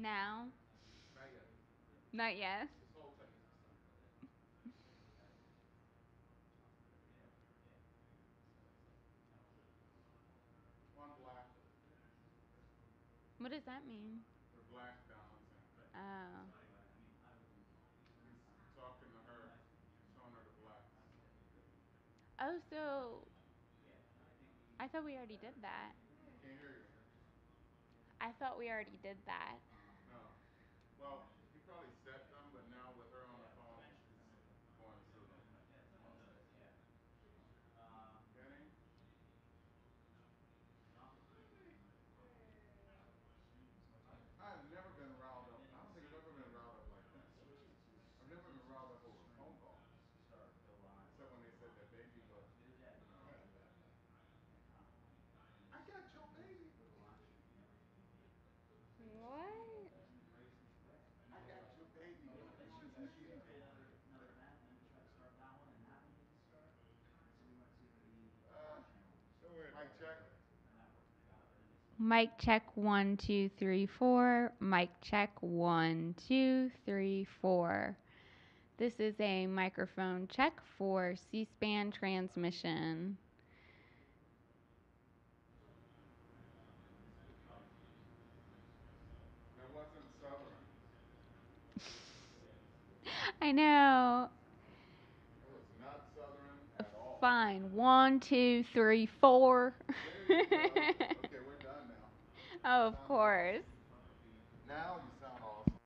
Now? Not yet. Not yet. Just hold tight. One black. What does that mean? They're black balancing. Oh. He's talking to her, showing her the blacks. Oh, so I thought we already did that. Can't hear you. I thought we already did that. No. Well, he probably set them, but now with her on the phone, he's going through them. Kenny? I have never been riled up. I don't think I've ever been riled up like that. I've never been riled up over a phone call. Except when they said their baby, but I got your baby. What? I got your baby. She used the word. Don't worry. Mic check. Mic check 1 2 3 4. Mic check 1 2 3 4. This is a microphone check for C-SPAN transmission. That wasn't Southern. I know. It was not Southern at all. Fine. 1 2 3 4. There you go. Okay, we're done now. Oh, of Sounded course. awesome. Now you sound awesome.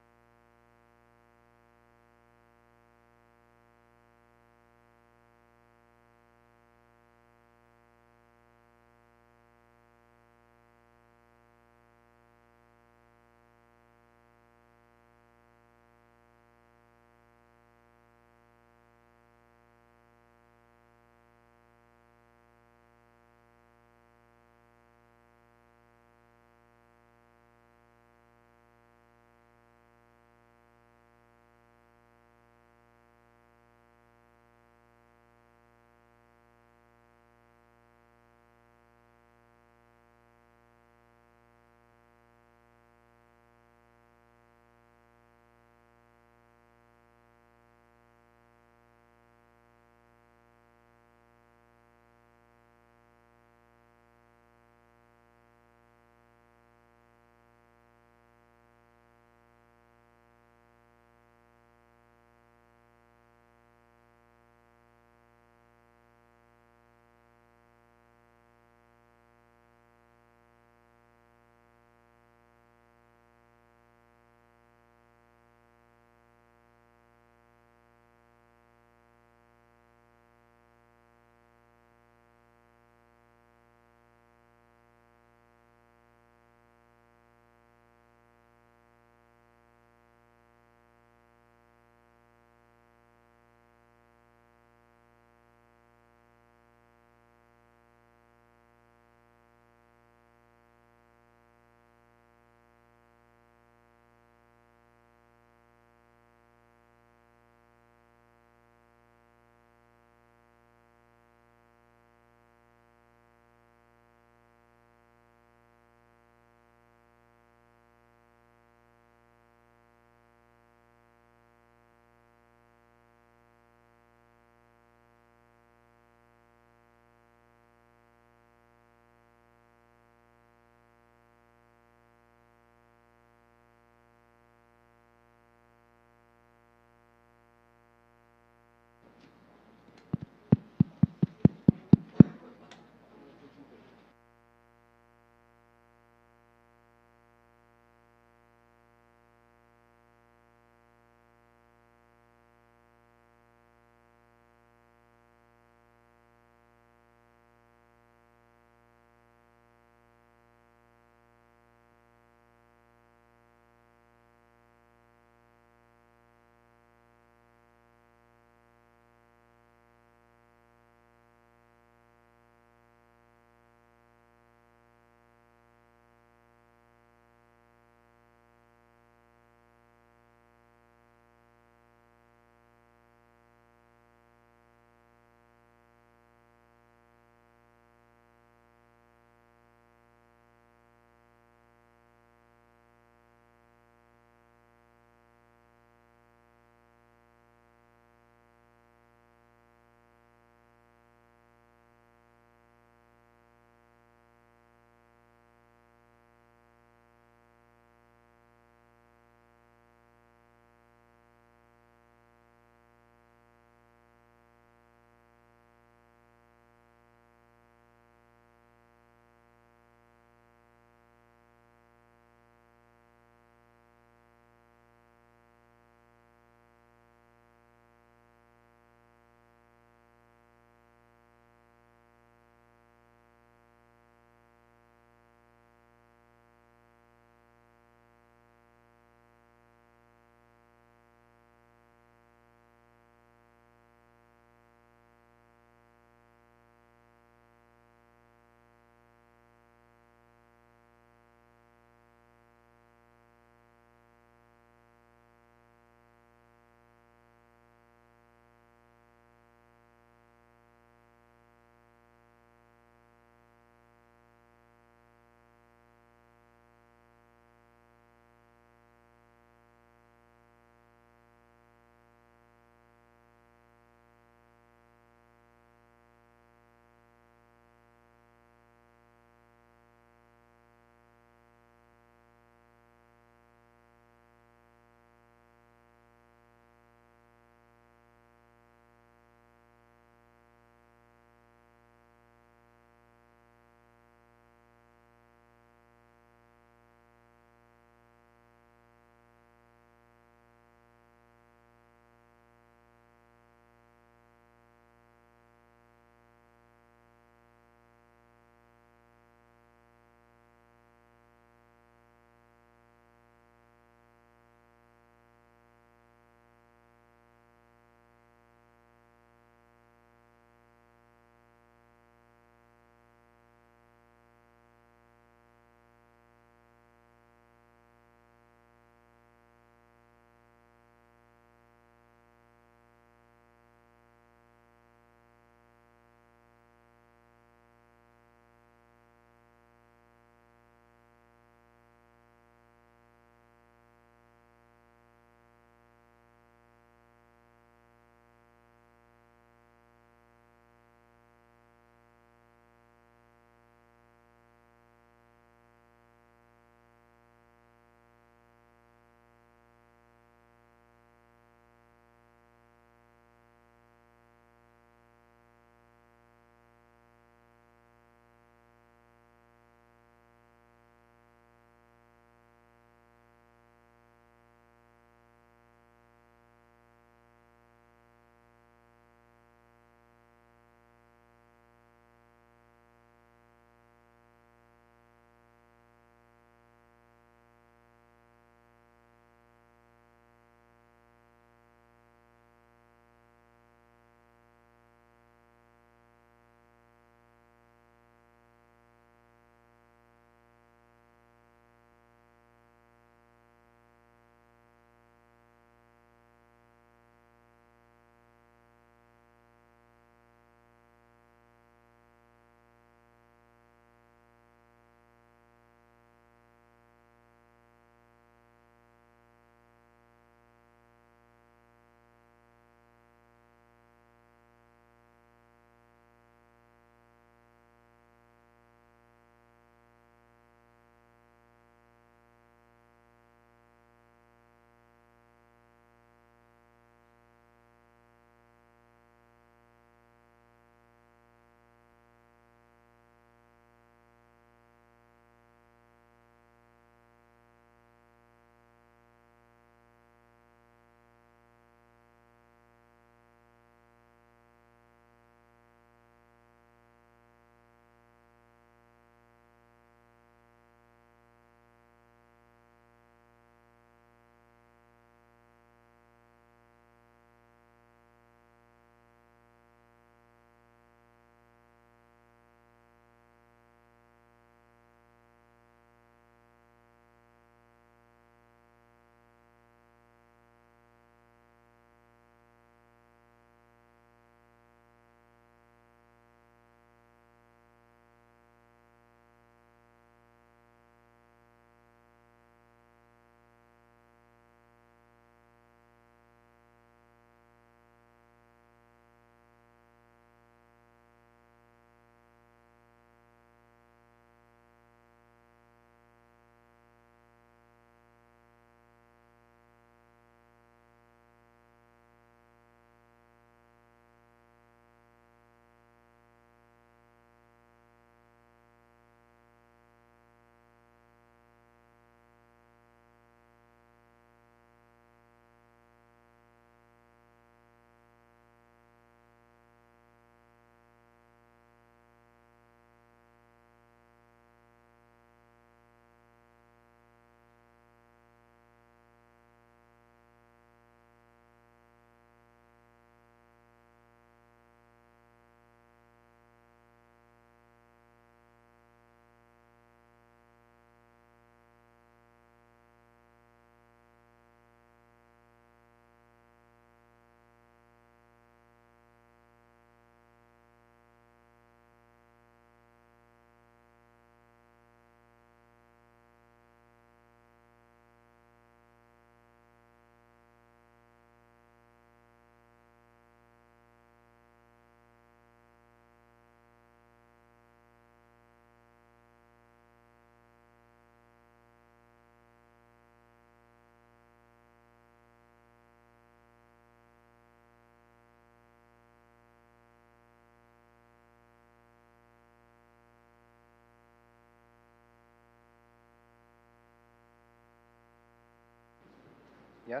Yeah.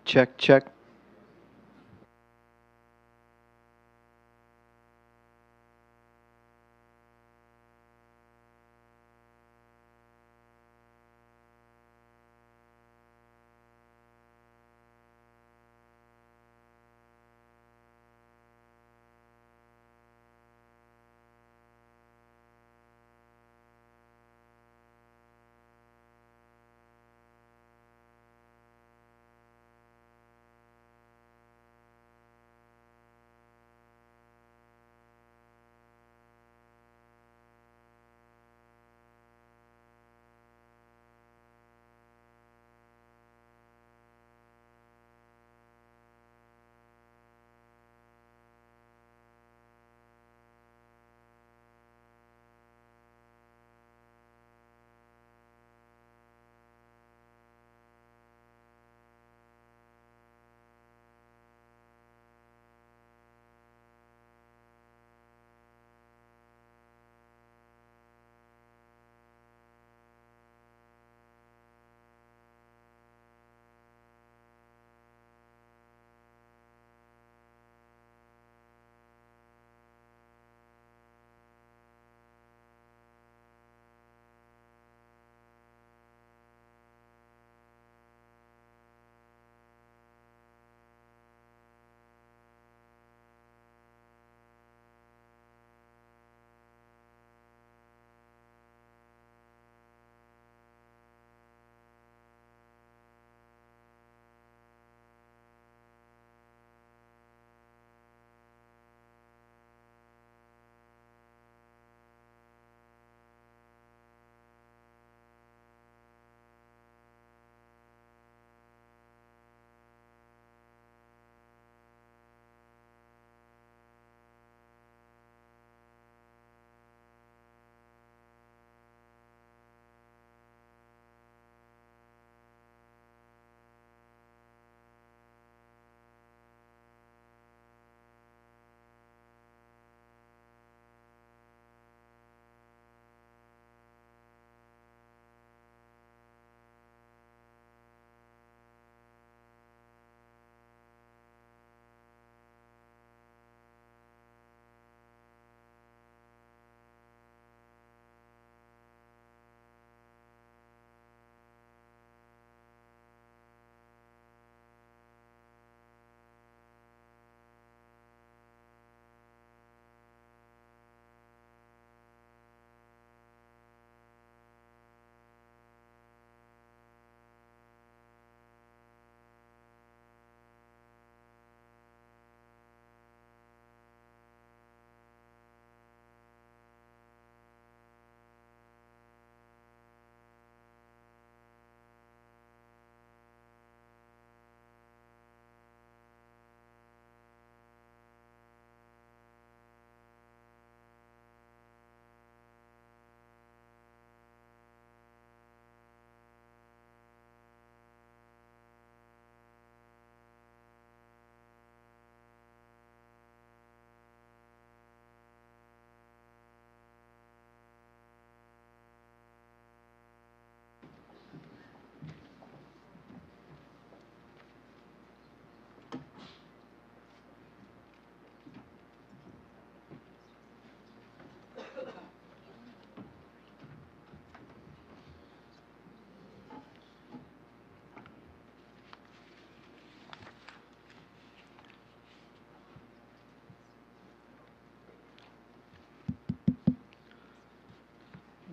Check, check.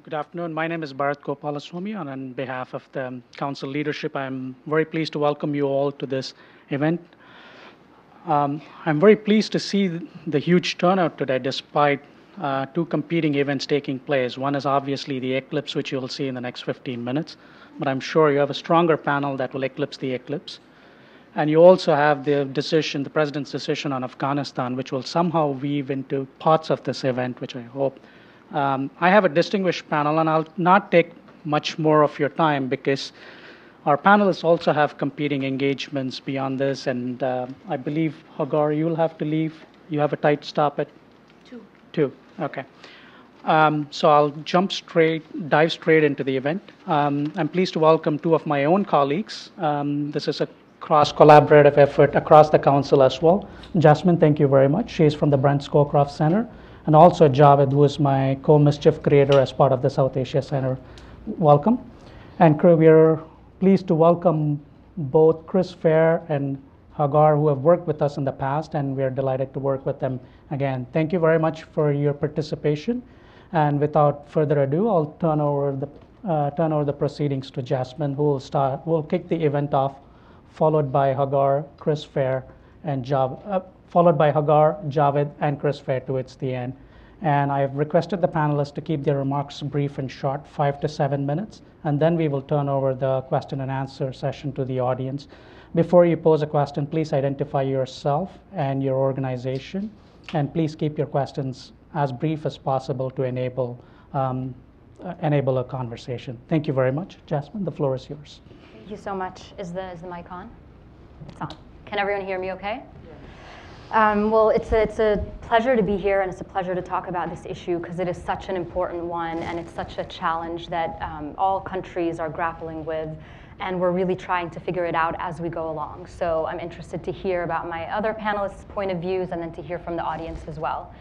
Good afternoon. My name is Bharat Gopalaswamy, and on behalf of the council leadership, I'm very pleased to welcome you all to this event. I'm very pleased to see the huge turnout today, despite two competing events taking place. One is obviously the eclipse, which you'll see in the next 15 minutes, but I'm sure you have a stronger panel that will eclipse the eclipse. And you also have the decision, the president's decision on Afghanistan, which will somehow weave into parts of this event, which I hope. I have a distinguished panel, and I'll not take much more of your time because our panelists also have competing engagements beyond this. And I believe, Hagar, you'll have to leave. You have a tight stop at 2. 2, okay. So I'll dive straight into the event. I'm pleased to welcome two of my own colleagues. This is a cross-collaborative effort across the council as well. Jasmine, thank you very much. She is from the Brent Scowcroft Center. And also Javed, who is my co-mischief creator as part of the South Asia Center. Welcome. And we are pleased to welcome both Chris Fair and Hagar, who have worked with us in the past, and we are delighted to work with them again. Thank you very much for your participation. And without further ado, I'll turn over the proceedings to Jasmine, who will kick the event off, followed by Hagar, Chris Fair, and followed by Hagar, Javed, and Chris Fair towards the end. And I have requested the panelists to keep their remarks brief and short, 5 to 7 minutes, and then we will turn over the question and answer session to the audience. Before you pose a question, please identify yourself and your organization, and please keep your questions as brief as possible to enable a conversation. Thank you very much. Jasmine, the floor is yours. Thank you so much. Is the mic on? It's on. Can everyone hear me okay? Well, it's a pleasure to be here, and it's a pleasure to talk about this issue because it is such an important one, and it's such a challenge that all countries are grappling with, and we're really trying to figure it out as we go along. So I'm interested to hear about my other panelists' point of views and then to hear from the audience as well.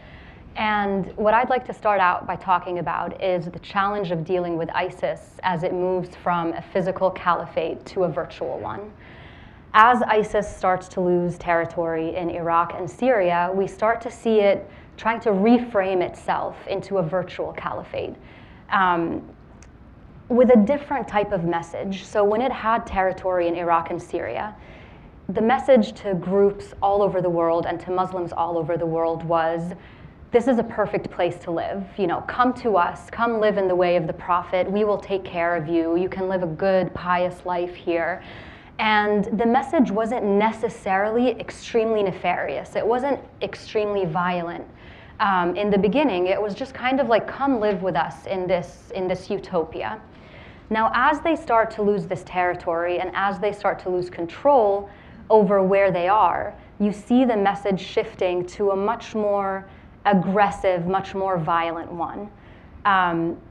And what I'd like to start out by talking about is the challenge of dealing with ISIS as it moves from a physical caliphate to a virtual one. As ISIS starts to lose territory in Iraq and Syria, we start to see it trying to reframe itself into a virtual caliphate with a different type of message. So when it had territory in Iraq and Syria, the message to groups all over the world and to Muslims all over the world was, this is a perfect place to live. You know, come to us, come live in the way of the Prophet. We will take care of you. You can live a good, pious life here. And the message wasn't necessarily extremely nefarious. It wasn't extremely violent. In the beginning, it was just kind of like, come live with us in this utopia. Now, as they start to lose this territory and as they start to lose control over where they are, you see the message shifting to a much more aggressive, much more violent one.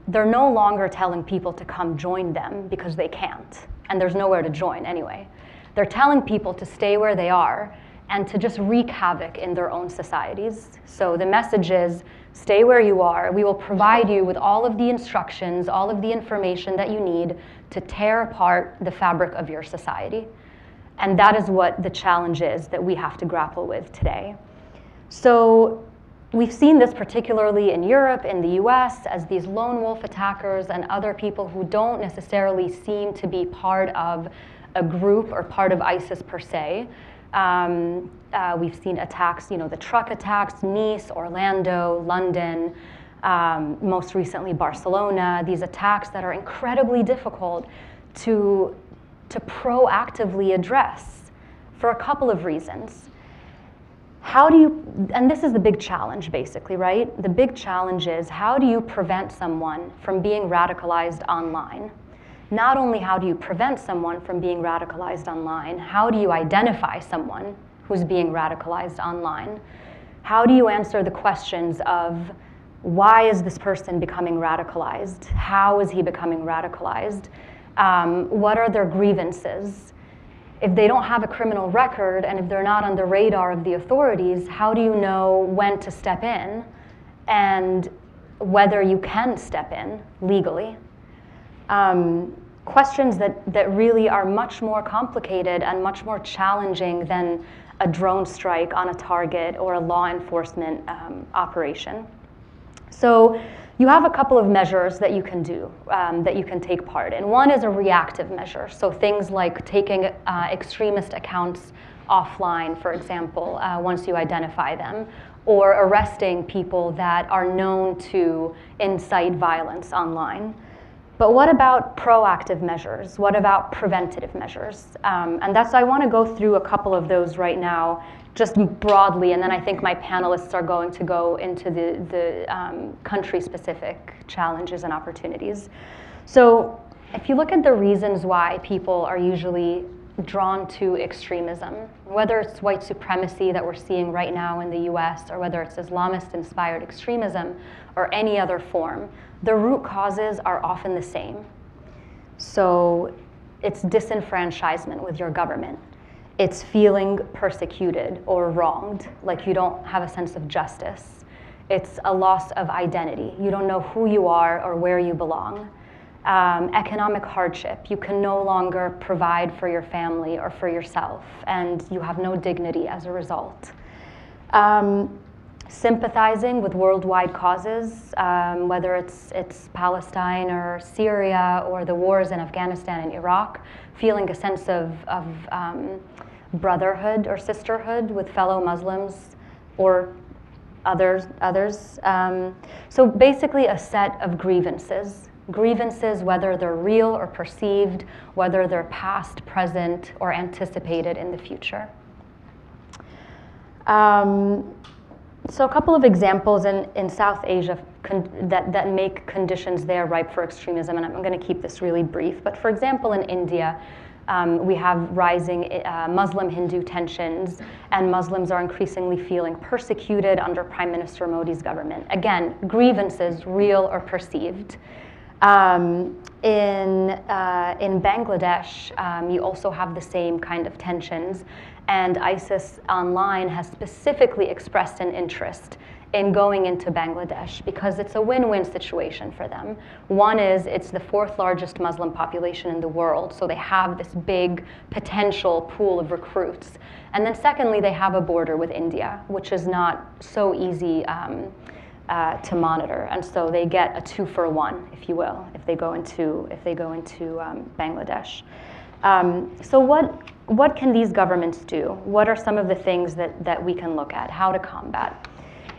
They're no longer telling people to come join them because they can't. And there's nowhere to join anyway. They're telling people to stay where they are and to just wreak havoc in their own societies. So the message is, stay where you are. We will provide you with all of the instructions, all of the information that you need to tear apart the fabric of your society. And that is what the challenge is that we have to grapple with today. So we've seen this particularly in Europe, in the US, as these lone wolf attackers and other people who don't necessarily seem to be part of a group or part of ISIS per se. We've seen attacks, the truck attacks, Nice, Orlando, London, most recently Barcelona, these attacks that are incredibly difficult to proactively address for a couple of reasons. How do you, and this is the big challenge basically, right? The big challenge is, how do you prevent someone from being radicalized online? Not only how do you prevent someone from being radicalized online, how do you identify someone who's being radicalized online? How do you answer the questions of, why is this person becoming radicalized? How is he becoming radicalized? What are their grievances? If they don't have a criminal record and if they're not on the radar of the authorities, how do you know when to step in and whether you can step in legally? Questions that really are much more complicated and much more challenging than a drone strike on a target or a law enforcement operation. So you have a couple of measures that you can do, that you can take part in. One is a reactive measure, so things like taking extremist accounts offline, for example, once you identify them, or arresting people that are known to incite violence online. But what about proactive measures? What about preventative measures? And that's, I want to go through a couple of those right now, just broadly, and then I think my panelists are going to go into the country-specific challenges and opportunities. So if you look at the reasons why people are usually drawn to extremism, whether it's white supremacy that we're seeing right now in the US, or whether it's Islamist-inspired extremism, or any other form, the root causes are often the same. So it's disenfranchisement with your government. It's feeling persecuted or wronged, like you don't have a sense of justice. It's a loss of identity. You don't know who you are or where you belong. Economic hardship. You can no longer provide for your family or for yourself, and you have no dignity as a result. Sympathizing with worldwide causes, whether it's Palestine or Syria or the wars in Afghanistan and Iraq, feeling a sense of brotherhood or sisterhood with fellow Muslims or others. So basically a set of grievances. Grievances, whether they're real or perceived, whether they're past, present, or anticipated in the future. So a couple of examples in South Asia that make conditions there ripe for extremism, and I'm going to keep this really brief. But for example, in India, we have rising Muslim-Hindu tensions, and Muslims are increasingly feeling persecuted under Prime Minister Modi's government. Again, grievances, real or perceived. In Bangladesh, you also have the same kind of tensions, and ISIS online has specifically expressed an interest in going into Bangladesh because it's a win-win situation for them. One is it's the fourth largest Muslim population in the world, so they have this big potential pool of recruits. And then secondly, they have a border with India, which is not so easy to monitor, and so they get a 2-for-1, if you will, if they go into Bangladesh. So what can these governments do? What are some of the things that we can look at? How to combat?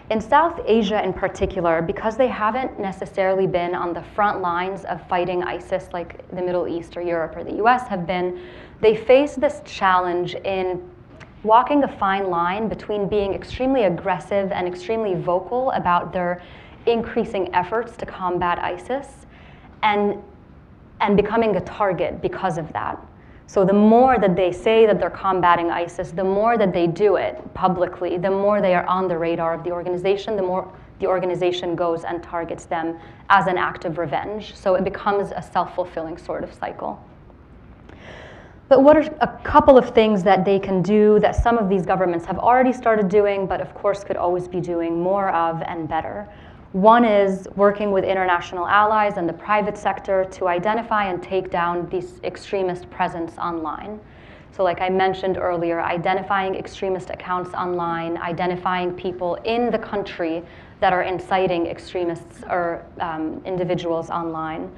In South Asia in particular, because they haven't necessarily been on the front lines of fighting ISIS like the Middle East or Europe or the US have been, they face this challenge in walking a fine line between being extremely aggressive and extremely vocal about their increasing efforts to combat ISIS and becoming a target because of that. So the more that they say that they're combating ISIS, the more that they do it publicly, the more they are on the radar of the organization, the more the organization goes and targets them as an act of revenge. So it becomes a self-fulfilling sort of cycle. But what are a couple of things that they can do that some of these governments have already started doing, but of course could always be doing more of and better? One is working with international allies and the private sector to identify and take down these extremist presence online. So like I mentioned earlier, identifying extremist accounts online, identifying people in the country that are inciting extremists or individuals online.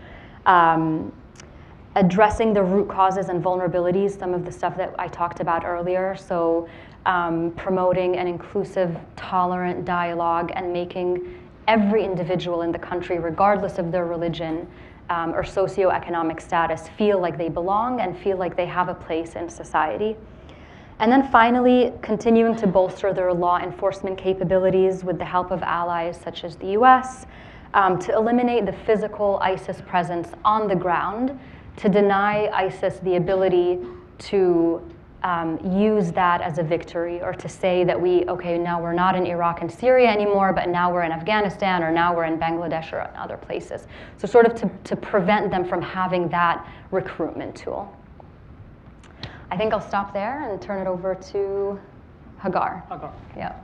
Addressing the root causes and vulnerabilities, some of the stuff that I talked about earlier. So promoting an inclusive, tolerant dialogue and making every individual in the country, regardless of their religion or socioeconomic status, feel like they belong and feel like they have a place in society. And then finally, continuing to bolster their law enforcement capabilities with the help of allies such as the US to eliminate the physical ISIS presence on the ground, to deny ISIS the ability to use that as a victory, or to say that now we're not in Iraq and Syria anymore, but now we're in Afghanistan, or now we're in Bangladesh or other places. So sort of to prevent them from having that recruitment tool. I think I'll stop there and turn it over to Hagar. Yeah.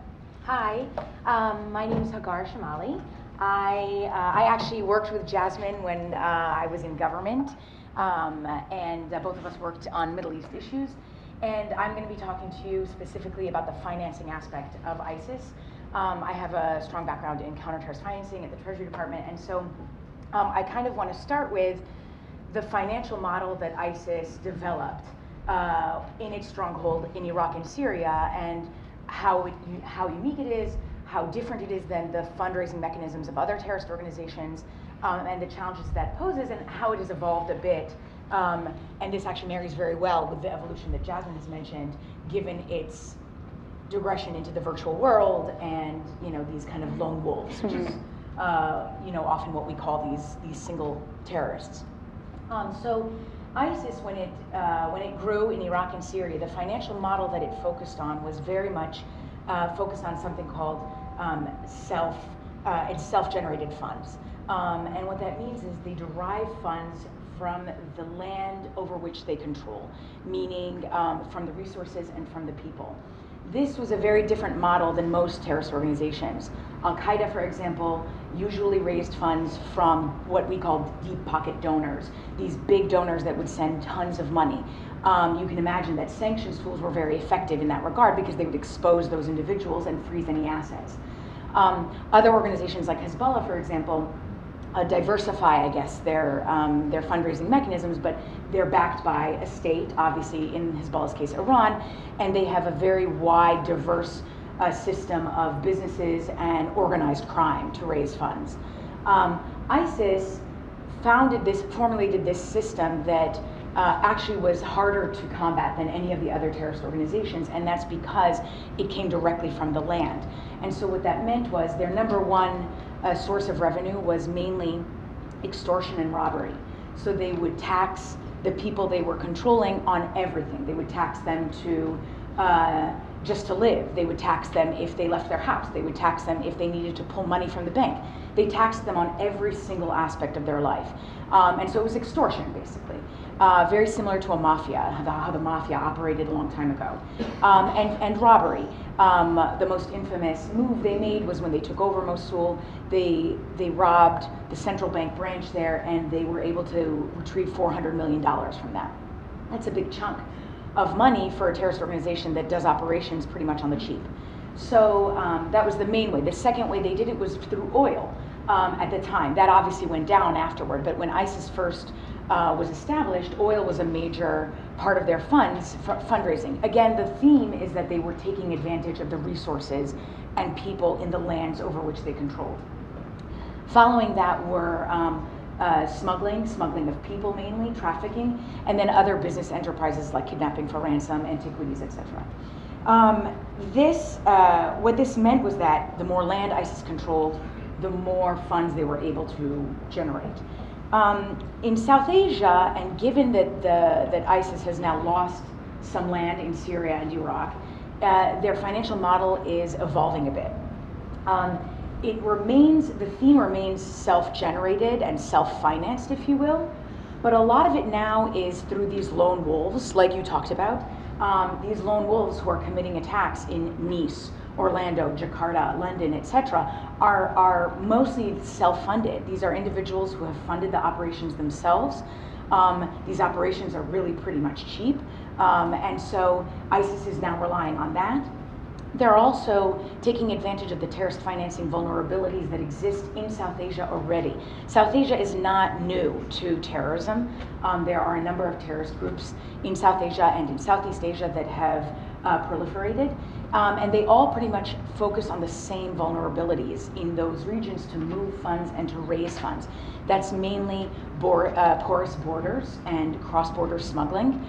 Hi, my name is Hagar Shamali. I actually worked with Jasmine when I was in government, and both of us worked on Middle East issues. And I'm going to be talking to you specifically about the financing aspect of ISIS. I have a strong background in counter-terrorist financing at the Treasury Department, and so I kind of want to start with the financial model that ISIS developed in its stronghold in Iraq and Syria, and how unique it is, how different it is than the fundraising mechanisms of other terrorist organizations, and the challenges that poses, and how it has evolved a bit. And this actually marries very well with the evolution that Jasmine has mentioned, given its digression into the virtual world and these kind of lone wolves, which is often what we call these single terrorists. So ISIS, when it grew in Iraq and Syria, the financial model that it focused on was very much focused on something called self-generated funds. And what that means is they derive funds from the land over which they control, meaning from the resources and from the people. This was a very different model than most terrorist organizations. Al-Qaeda, for example, usually raised funds from what we call deep pocket donors, these big donors that would send tons of money. You can imagine that sanctions tools were very effective in that regard because they would expose those individuals and freeze any assets. Other organizations like Hezbollah, for example, diversify, I guess, their fundraising mechanisms, but they're backed by a state, obviously in Hezbollah's case, Iran, and they have a very wide, diverse system of businesses and organized crime to raise funds. ISIS formulated this system that actually was harder to combat than any of the other terrorist organizations, and that's because it came directly from the land. And so what that meant was their number one source of revenue was mainly extortion and robbery. So they would tax the people they were controlling on everything. They would tax them to just to live. They would tax them if they left their house. They would tax them if they needed to pull money from the bank. They taxed them on every single aspect of their life. And so it was extortion, basically. Very similar to a mafia, how the mafia operated a long time ago. And robbery. The most infamous move they made was when they took over Mosul. They robbed the central bank branch there, and they were able to retrieve $400 million from that. That's a big chunk of money for a terrorist organization that does operations pretty much on the cheap. So that was the main way. The second way they did it was through oil at the time. That obviously went down afterward, but when ISIS first was established, oil was a major part of their fundraising. Again, the theme is that they were taking advantage of the resources and people in the lands over which they controlled. Following that were smuggling of people mainly, trafficking, and then other business enterprises like kidnapping for ransom, antiquities, etc. What this meant was that the more land ISIS controlled, the more funds they were able to generate. In South Asia, and given that ISIS has now lost some land in Syria and Iraq, their financial model is evolving a bit. The theme remains self-generated and self-financed, if you will, but a lot of it now is through these lone wolves, like you talked about, these lone wolves who are committing attacks in Nice, Orlando, Jakarta, London, etc., are mostly self-funded. These are individuals who have funded the operations themselves. These operations are really pretty much cheap, and so ISIS is now relying on that. They're also taking advantage of the terrorist financing vulnerabilities that exist in South Asia already. South Asia is not new to terrorism. There are a number of terrorist groups in South Asia and in Southeast Asia that have proliferated. And they all pretty much focus on the same vulnerabilities in those regions to move funds and to raise funds. That's mainly porous borders and cross-border smuggling.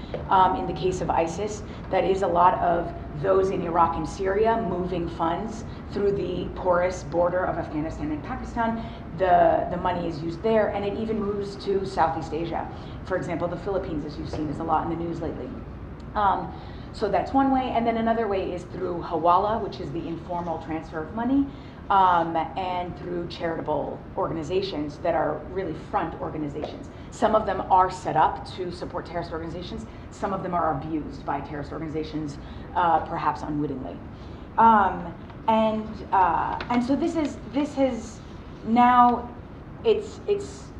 In the case of ISIS, that is a lot of those in Iraq and Syria moving funds through the porous border of Afghanistan and Pakistan. The money is used there, and it even moves to Southeast Asia. For example, the Philippines, as you've seen, is a lot in the news lately. So that's one way, and then another way is through hawala, which is the informal transfer of money, and through charitable organizations that are really front organizations. Some of them are set up to support terrorist organizations. Some of them are abused by terrorist organizations, perhaps unwittingly. And so this has now it's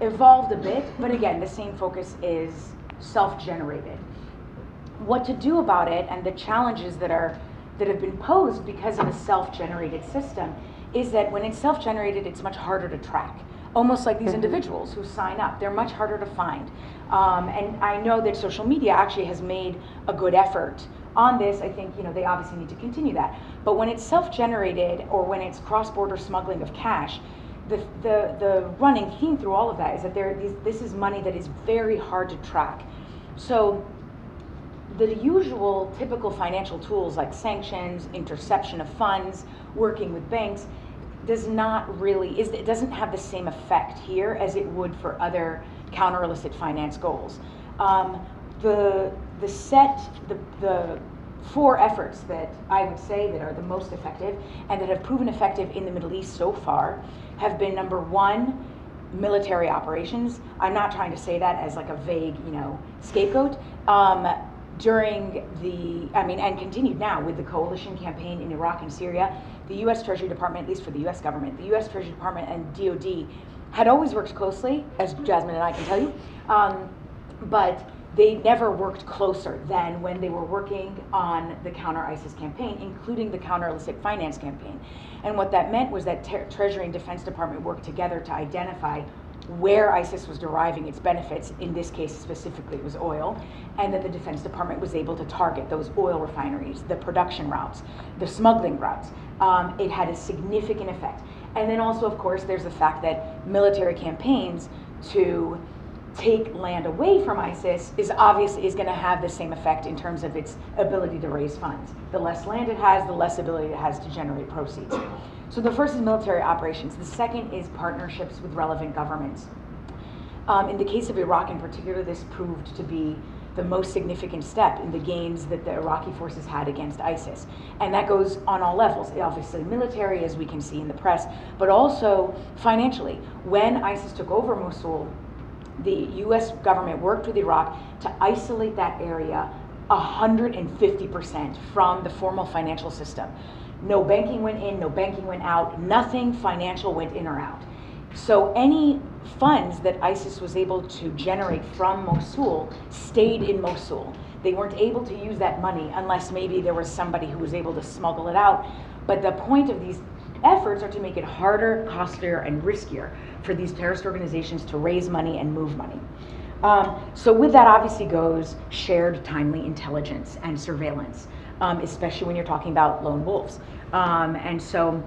evolved a bit, but again, the same focus is self-generated. What to do about it and the challenges that have been posed because of a self-generated system is that when it's self-generated, it's much harder to track. Almost like these individuals who sign up, they're much harder to find. And I know that social media actually has made a good effort on this. I think they obviously need to continue that. But when it's self-generated or when it's cross-border smuggling of cash, the running theme through all of that is that this is money that is very hard to track. So the usual typical financial tools like sanctions, interception of funds, working with banks, it doesn't have the same effect here as it would for other counter illicit finance goals. The four efforts that I would say that are the most effective and that have proven effective in the Middle East so far have been, number one, military operations. I'm not trying to say that as like a vague, scapegoat. And continued now with the coalition campaign in Iraq and Syria, the U.S. Treasury Department, at least for the U.S. government, the U.S. Treasury Department and DOD had always worked closely, as Jasmine and I can tell you, but they never worked closer than when they were working on the counter-ISIS campaign, including the counter-illicit finance campaign. And what that meant was that Treasury and Defense Department worked together to identify where ISIS was deriving its benefits. In this case specifically it was oil, and then the Defense Department was able to target those oil refineries, the production routes, the smuggling routes. It had a significant effect. And then also, of course, there's the fact that military campaigns to take land away from ISIS is going to have the same effect in terms of its ability to raise funds. The less land it has, the less ability it has to generate proceeds. So the first is military operations. The second is partnerships with relevant governments. In the case of Iraq in particular, this proved to be the most significant step in the gains that the Iraqi forces had against ISIS. And that goes on all levels, obviously military, as we can see in the press, but also financially. When ISIS took over Mosul, the US government worked with Iraq to isolate that area 150% from the formal financial system. No banking went in, no banking went out, nothing financial went in or out. So any funds that ISIS was able to generate from Mosul stayed in Mosul. They weren't able to use that money unless maybe there was somebody who was able to smuggle it out. But the point of these efforts are to make it harder, costlier, and riskier for these terrorist organizations to raise money and move money. So with that obviously goes shared timely intelligence and surveillance, especially when you're talking about lone wolves. And so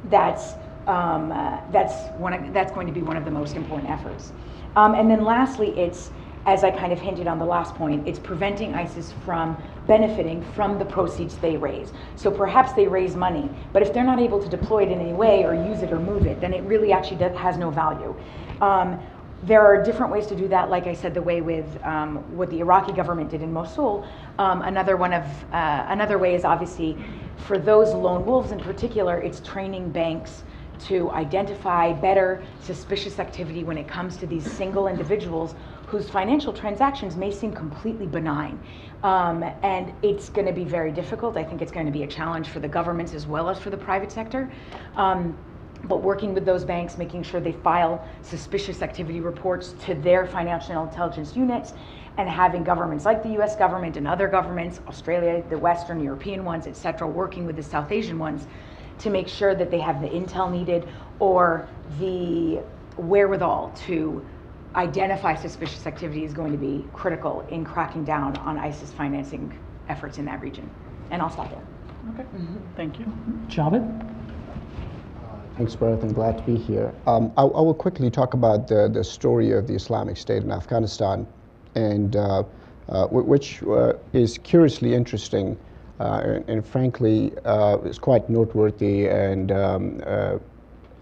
that's going to be one of the most important efforts. And then lastly, it's, as I kind of hinted on the last point, it's preventing ISIS from benefiting from the proceeds they raise. So perhaps they raise money, but if they're not able to deploy it in any way or use it or move it, then it really actually has no value. There are different ways to do that, like I said, the way with what the Iraqi government did in Mosul. Another way is obviously for those lone wolves in particular, it's training banks to identify better suspicious activity when it comes to these single individuals whose financial transactions may seem completely benign. And it's going to be very difficult. I think it's going to be a challenge for the governments as well as for the private sector. But working with those banks, making sure they file suspicious activity reports to their financial intelligence units, and having governments like the US government and other governments, Australia, the Western European ones, et cetera, working with the South Asian ones to make sure that they have the intel needed or the wherewithal to identify suspicious activity is going to be critical in cracking down on ISIS financing efforts in that region. And I'll stop there. Okay, thank you. Javed? Thanks, Bharat, and glad to be here. I will quickly talk about the story of the Islamic State in Afghanistan, and which is curiously interesting and frankly is quite noteworthy and I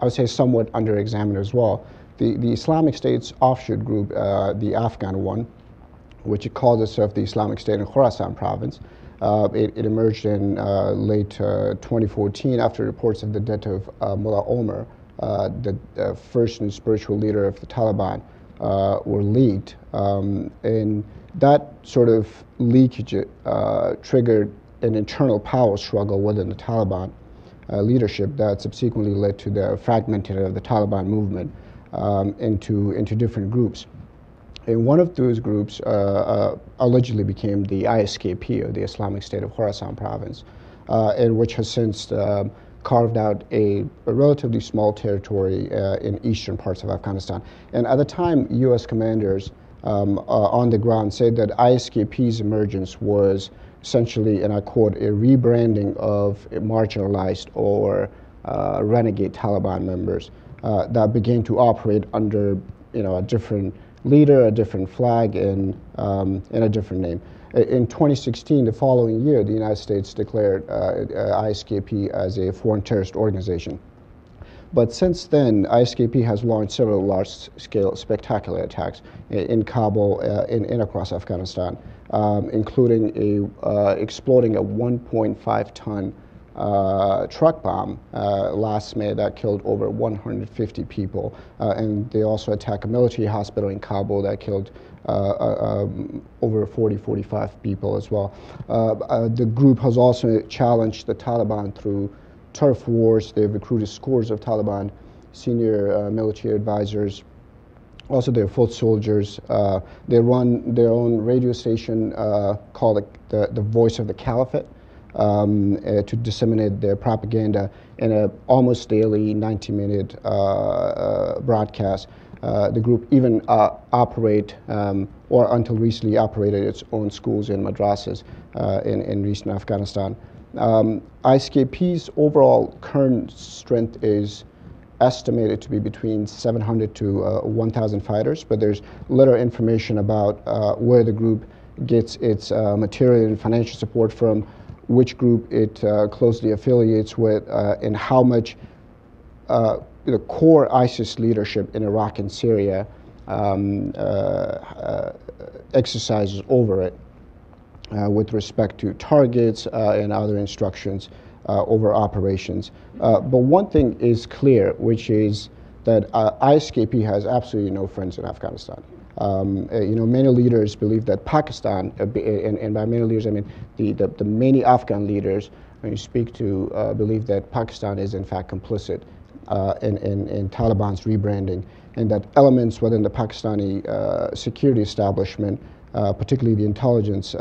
would say somewhat under-examined as well. The Islamic State's offshoot group, the Afghan one, which it calls itself the Islamic State in Khorasan province, it emerged in late 2014 after reports of the death of Mullah Omar, the first and spiritual leader of the Taliban, were leaked. And that sort of leakage triggered an internal power struggle within the Taliban leadership that subsequently led to the fragmenting of the Taliban movement into different groups. And one of those groups allegedly became the ISKP, or the Islamic State of Khorasan province, and which has since carved out a relatively small territory in eastern parts of Afghanistan. And at the time, U.S. commanders on the ground said that ISKP's emergence was essentially, and I quote, a rebranding of marginalized or renegade Taliban members that began to operate under, a different leader, a different flag, and a different name. In 2016, the following year, the United States declared ISKP as a foreign terrorist organization. But since then, ISKP has launched several large-scale spectacular attacks in Kabul and across Afghanistan, including exploding a 1.5-ton truck bomb last May that killed over 150 people. And they also attacked a military hospital in Kabul that killed over 45 people as well. The group has also challenged the Taliban through turf wars. They've recruited scores of Taliban senior military advisors, also their foot soldiers. They run their own radio station called the Voice of the Caliphate to disseminate their propaganda in a almost daily 90-minute broadcast. The group even operate, or until recently operated, its own schools and madrasas in recent Afghanistan. ISKP's overall current strength is estimated to be between 700 to 1,000 fighters, but there's little information about where the group gets its material and financial support from, which group it closely affiliates with, and how much the core ISIS leadership in Iraq and Syria exercises over it with respect to targets and other instructions over operations. But one thing is clear, which is that ISKP has absolutely no friends in Afghanistan. Many leaders believe that Pakistan, and by many leaders I mean the many Afghan leaders, when you speak to, believe that Pakistan is in fact complicit in Taliban's rebranding, and that elements within the Pakistani security establishment, particularly the intelligence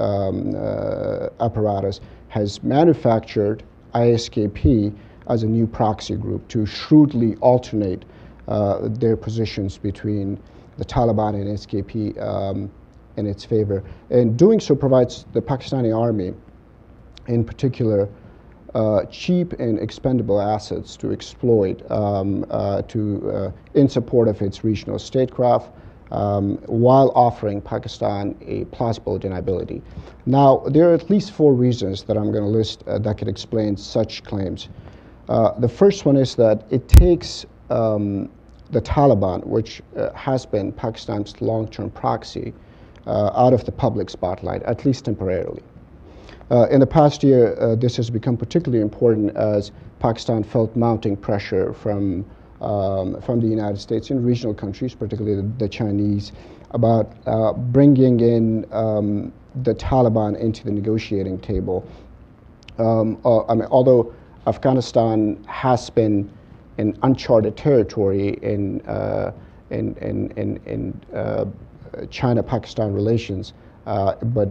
apparatus, has manufactured ISKP as a new proxy group to shrewdly alternate their positions between the Taliban and ISKP in its favor. And doing so provides the Pakistani army, in particular, cheap and expendable assets to exploit in support of its regional statecraft, while offering Pakistan a plausible deniability. Now, there are at least 4 reasons that I'm going to list that could explain such claims. The first one is that it takes the Taliban, which has been Pakistan's long-term proxy, out of the public spotlight, at least temporarily. In the past year, this has become particularly important as Pakistan felt mounting pressure from the United States and regional countries, particularly the Chinese, about bringing in the Taliban into the negotiating table. Although Afghanistan has been in uncharted territory in China-Pakistan relations, but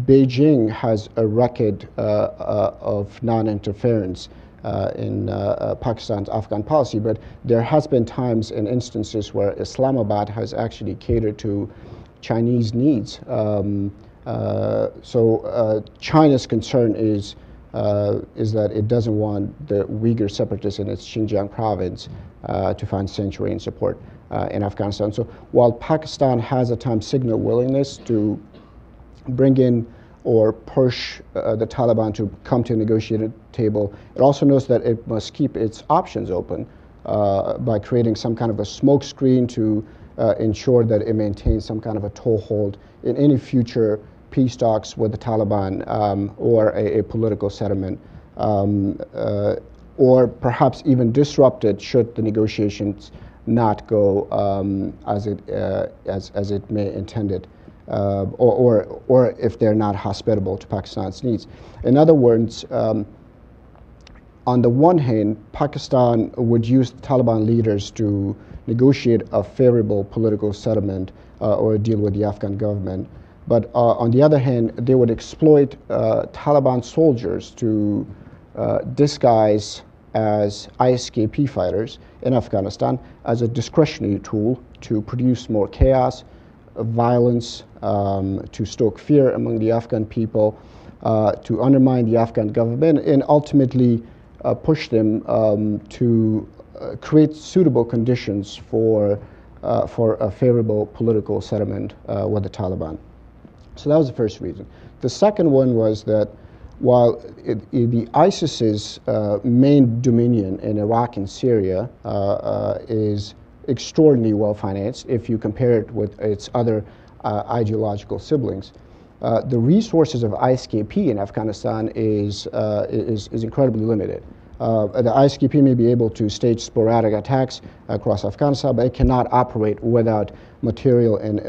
Beijing has a record of non-interference in Pakistan's Afghan policy, but there has been times and instances where Islamabad has actually catered to Chinese needs. So China's concern is that it doesn't want the Uyghur separatists in its Xinjiang province to find sanctuary and support in Afghanistan. So while Pakistan has at times signaled willingness to bring in or push the Taliban to come to a negotiated table, it also knows that it must keep its options open by creating some kind of a smokescreen to ensure that it maintains some kind of a toehold in any future peace talks with the Taliban or a political settlement, or perhaps even disrupt it should the negotiations not go as it may intended. Or if they're not hospitable to Pakistan's needs. In other words, on the one hand, Pakistan would use the Taliban leaders to negotiate a favorable political settlement or a deal with the Afghan government. But on the other hand, they would exploit Taliban soldiers to disguise as ISKP fighters in Afghanistan as a discretionary tool to produce more chaos, violence, to stoke fear among the Afghan people, to undermine the Afghan government, and ultimately push them to create suitable conditions for a favorable political settlement with the Taliban. So that was the first reason. The second one was that while the ISIS's main dominion in Iraq and Syria is extraordinarily well financed if you compare it with its other ideological siblings, the resources of ISKP in Afghanistan is incredibly limited. The ISKP may be able to stage sporadic attacks across Afghanistan, but it cannot operate without material and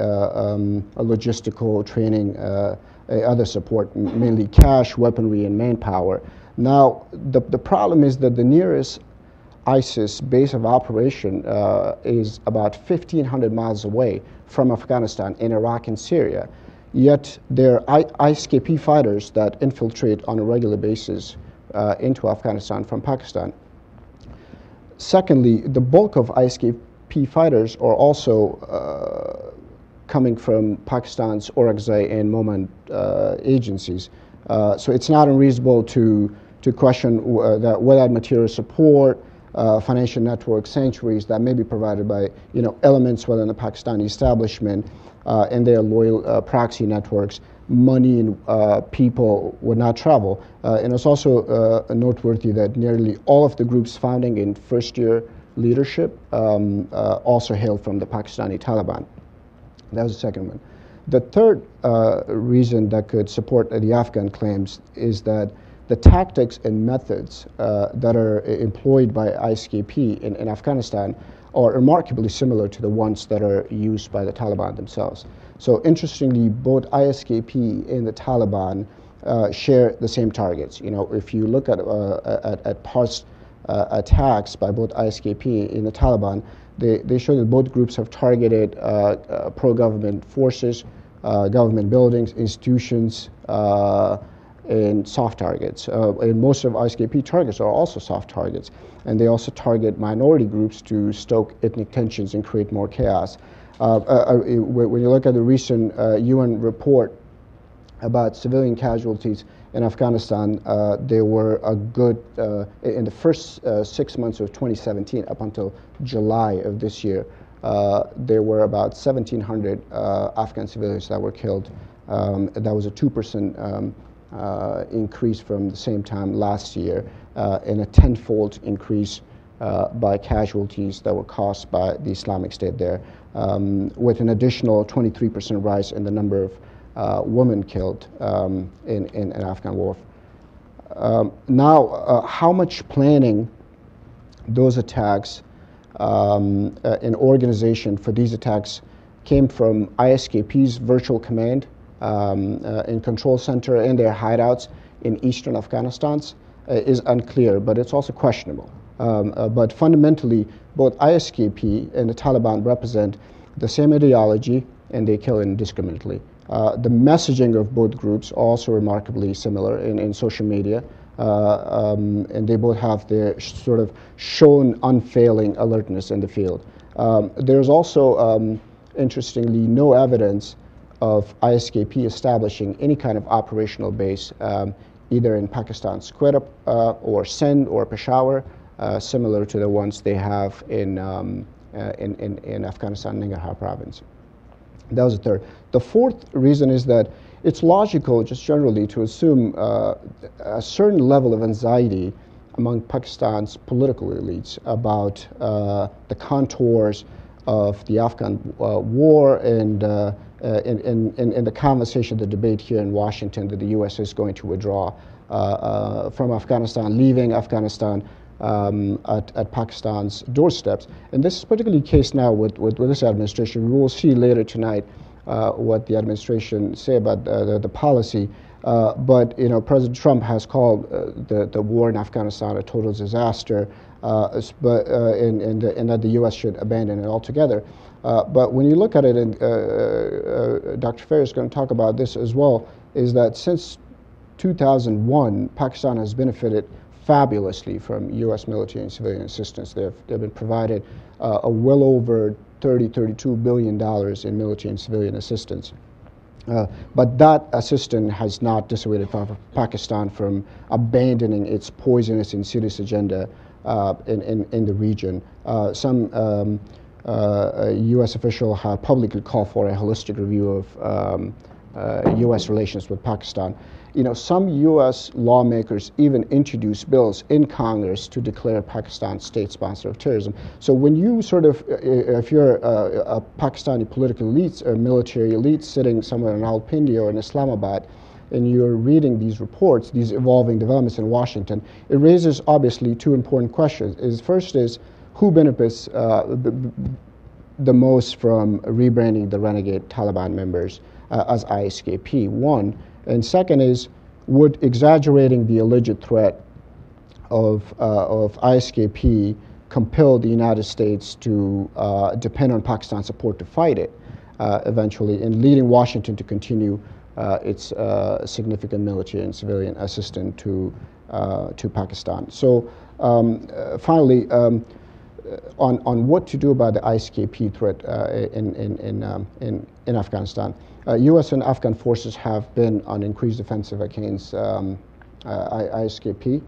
logistical training, other support, mainly cash, weaponry, and manpower. Now, the problem is that the nearest ISIS base of operation is about 1,500 miles away from Afghanistan in Iraq and Syria. Yet there are ISKP fighters that infiltrate on a regular basis into Afghanistan from Pakistan. Secondly, the bulk of ISKP fighters are also coming from Pakistan's Orakzai and Moment agencies. So it's not unreasonable to question that without material support, financial network sanctuaries that may be provided by elements within the Pakistani establishment and their loyal proxy networks, money and people would not travel. And it's also noteworthy that nearly all of the groups founding in first-year leadership also hail from the Pakistani Taliban. That was the second one. The third reason that could support the Afghan claims is that the tactics and methods that are employed by ISKP in Afghanistan are remarkably similar to the ones that are used by the Taliban themselves. So interestingly, both ISKP and the Taliban share the same targets. If you look at past attacks by both ISKP and the Taliban, they show that both groups have targeted pro-government forces, government buildings, institutions, and soft targets. And most of ISKP targets are also soft targets. And they also target minority groups to stoke ethnic tensions and create more chaos. When you look at the recent UN report about civilian casualties in Afghanistan, there were a good, in the first 6 months of 2017 up until July of this year, there were about 1,700 Afghan civilians that were killed. That was a 2% increase from the same time last year, and a tenfold increase by casualties that were caused by the Islamic State there, with an additional 23% rise in the number of women killed in Afghan war. Now, how much planning those attacks and organization for these attacks came from ISKP's virtual command and control center and their hideouts in eastern Afghanistan is unclear, but it's also questionable. But fundamentally, both ISKP and the Taliban represent the same ideology, and they kill indiscriminately. The messaging of both groups are also remarkably similar in social media, and they both have their sort of shown unfailing alertness in the field. There's also, interestingly, no evidence of ISKP establishing any kind of operational base, either in Pakistan's Quetta or Sindh or Peshawar, similar to the ones they have in Afghanistan, Nangarhar province. That was the third. The fourth reason is that it's logical, just generally, to assume a certain level of anxiety among Pakistan's political elites about the contours of the Afghan war and the conversation, the debate here in Washington that the U.S. is going to withdraw from Afghanistan, leaving Afghanistan at Pakistan's doorsteps. And this is particularly the case now with this administration. We will see later tonight what the administration say about the policy. But President Trump has called the war in Afghanistan a total disaster, and that the U.S. should abandon it altogether. But when you look at it, and Dr. Fair is going to talk about this as well, is that since 2001, Pakistan has benefited fabulously from U.S. military and civilian assistance. They've been provided a well over $32 billion in military and civilian assistance. But that assistance has not dissuaded Pakistan from abandoning its poisonous, insidious agenda in the region. Some U.S. officials have publicly called for a holistic review of U.S. relations with Pakistan. some U.S. lawmakers even introduced bills in Congress to declare Pakistan state sponsor of terrorism. So when you sort of, if you're a Pakistani political elite, a military elite sitting somewhere in Rawalpindi or in Islamabad, and you're reading these reports, these evolving developments in Washington, it raises obviously two important questions. First is, who benefits the most from rebranding the renegade Taliban members as ISKP, one. And second is, would exaggerating the alleged threat of ISKP compel the United States to depend on Pakistan's support to fight it eventually, and leading Washington to continue its significant military and civilian assistance to Pakistan? So finally, on what to do about the ISKP threat in Afghanistan. U.S. and Afghan forces have been on increased offensive against ISKP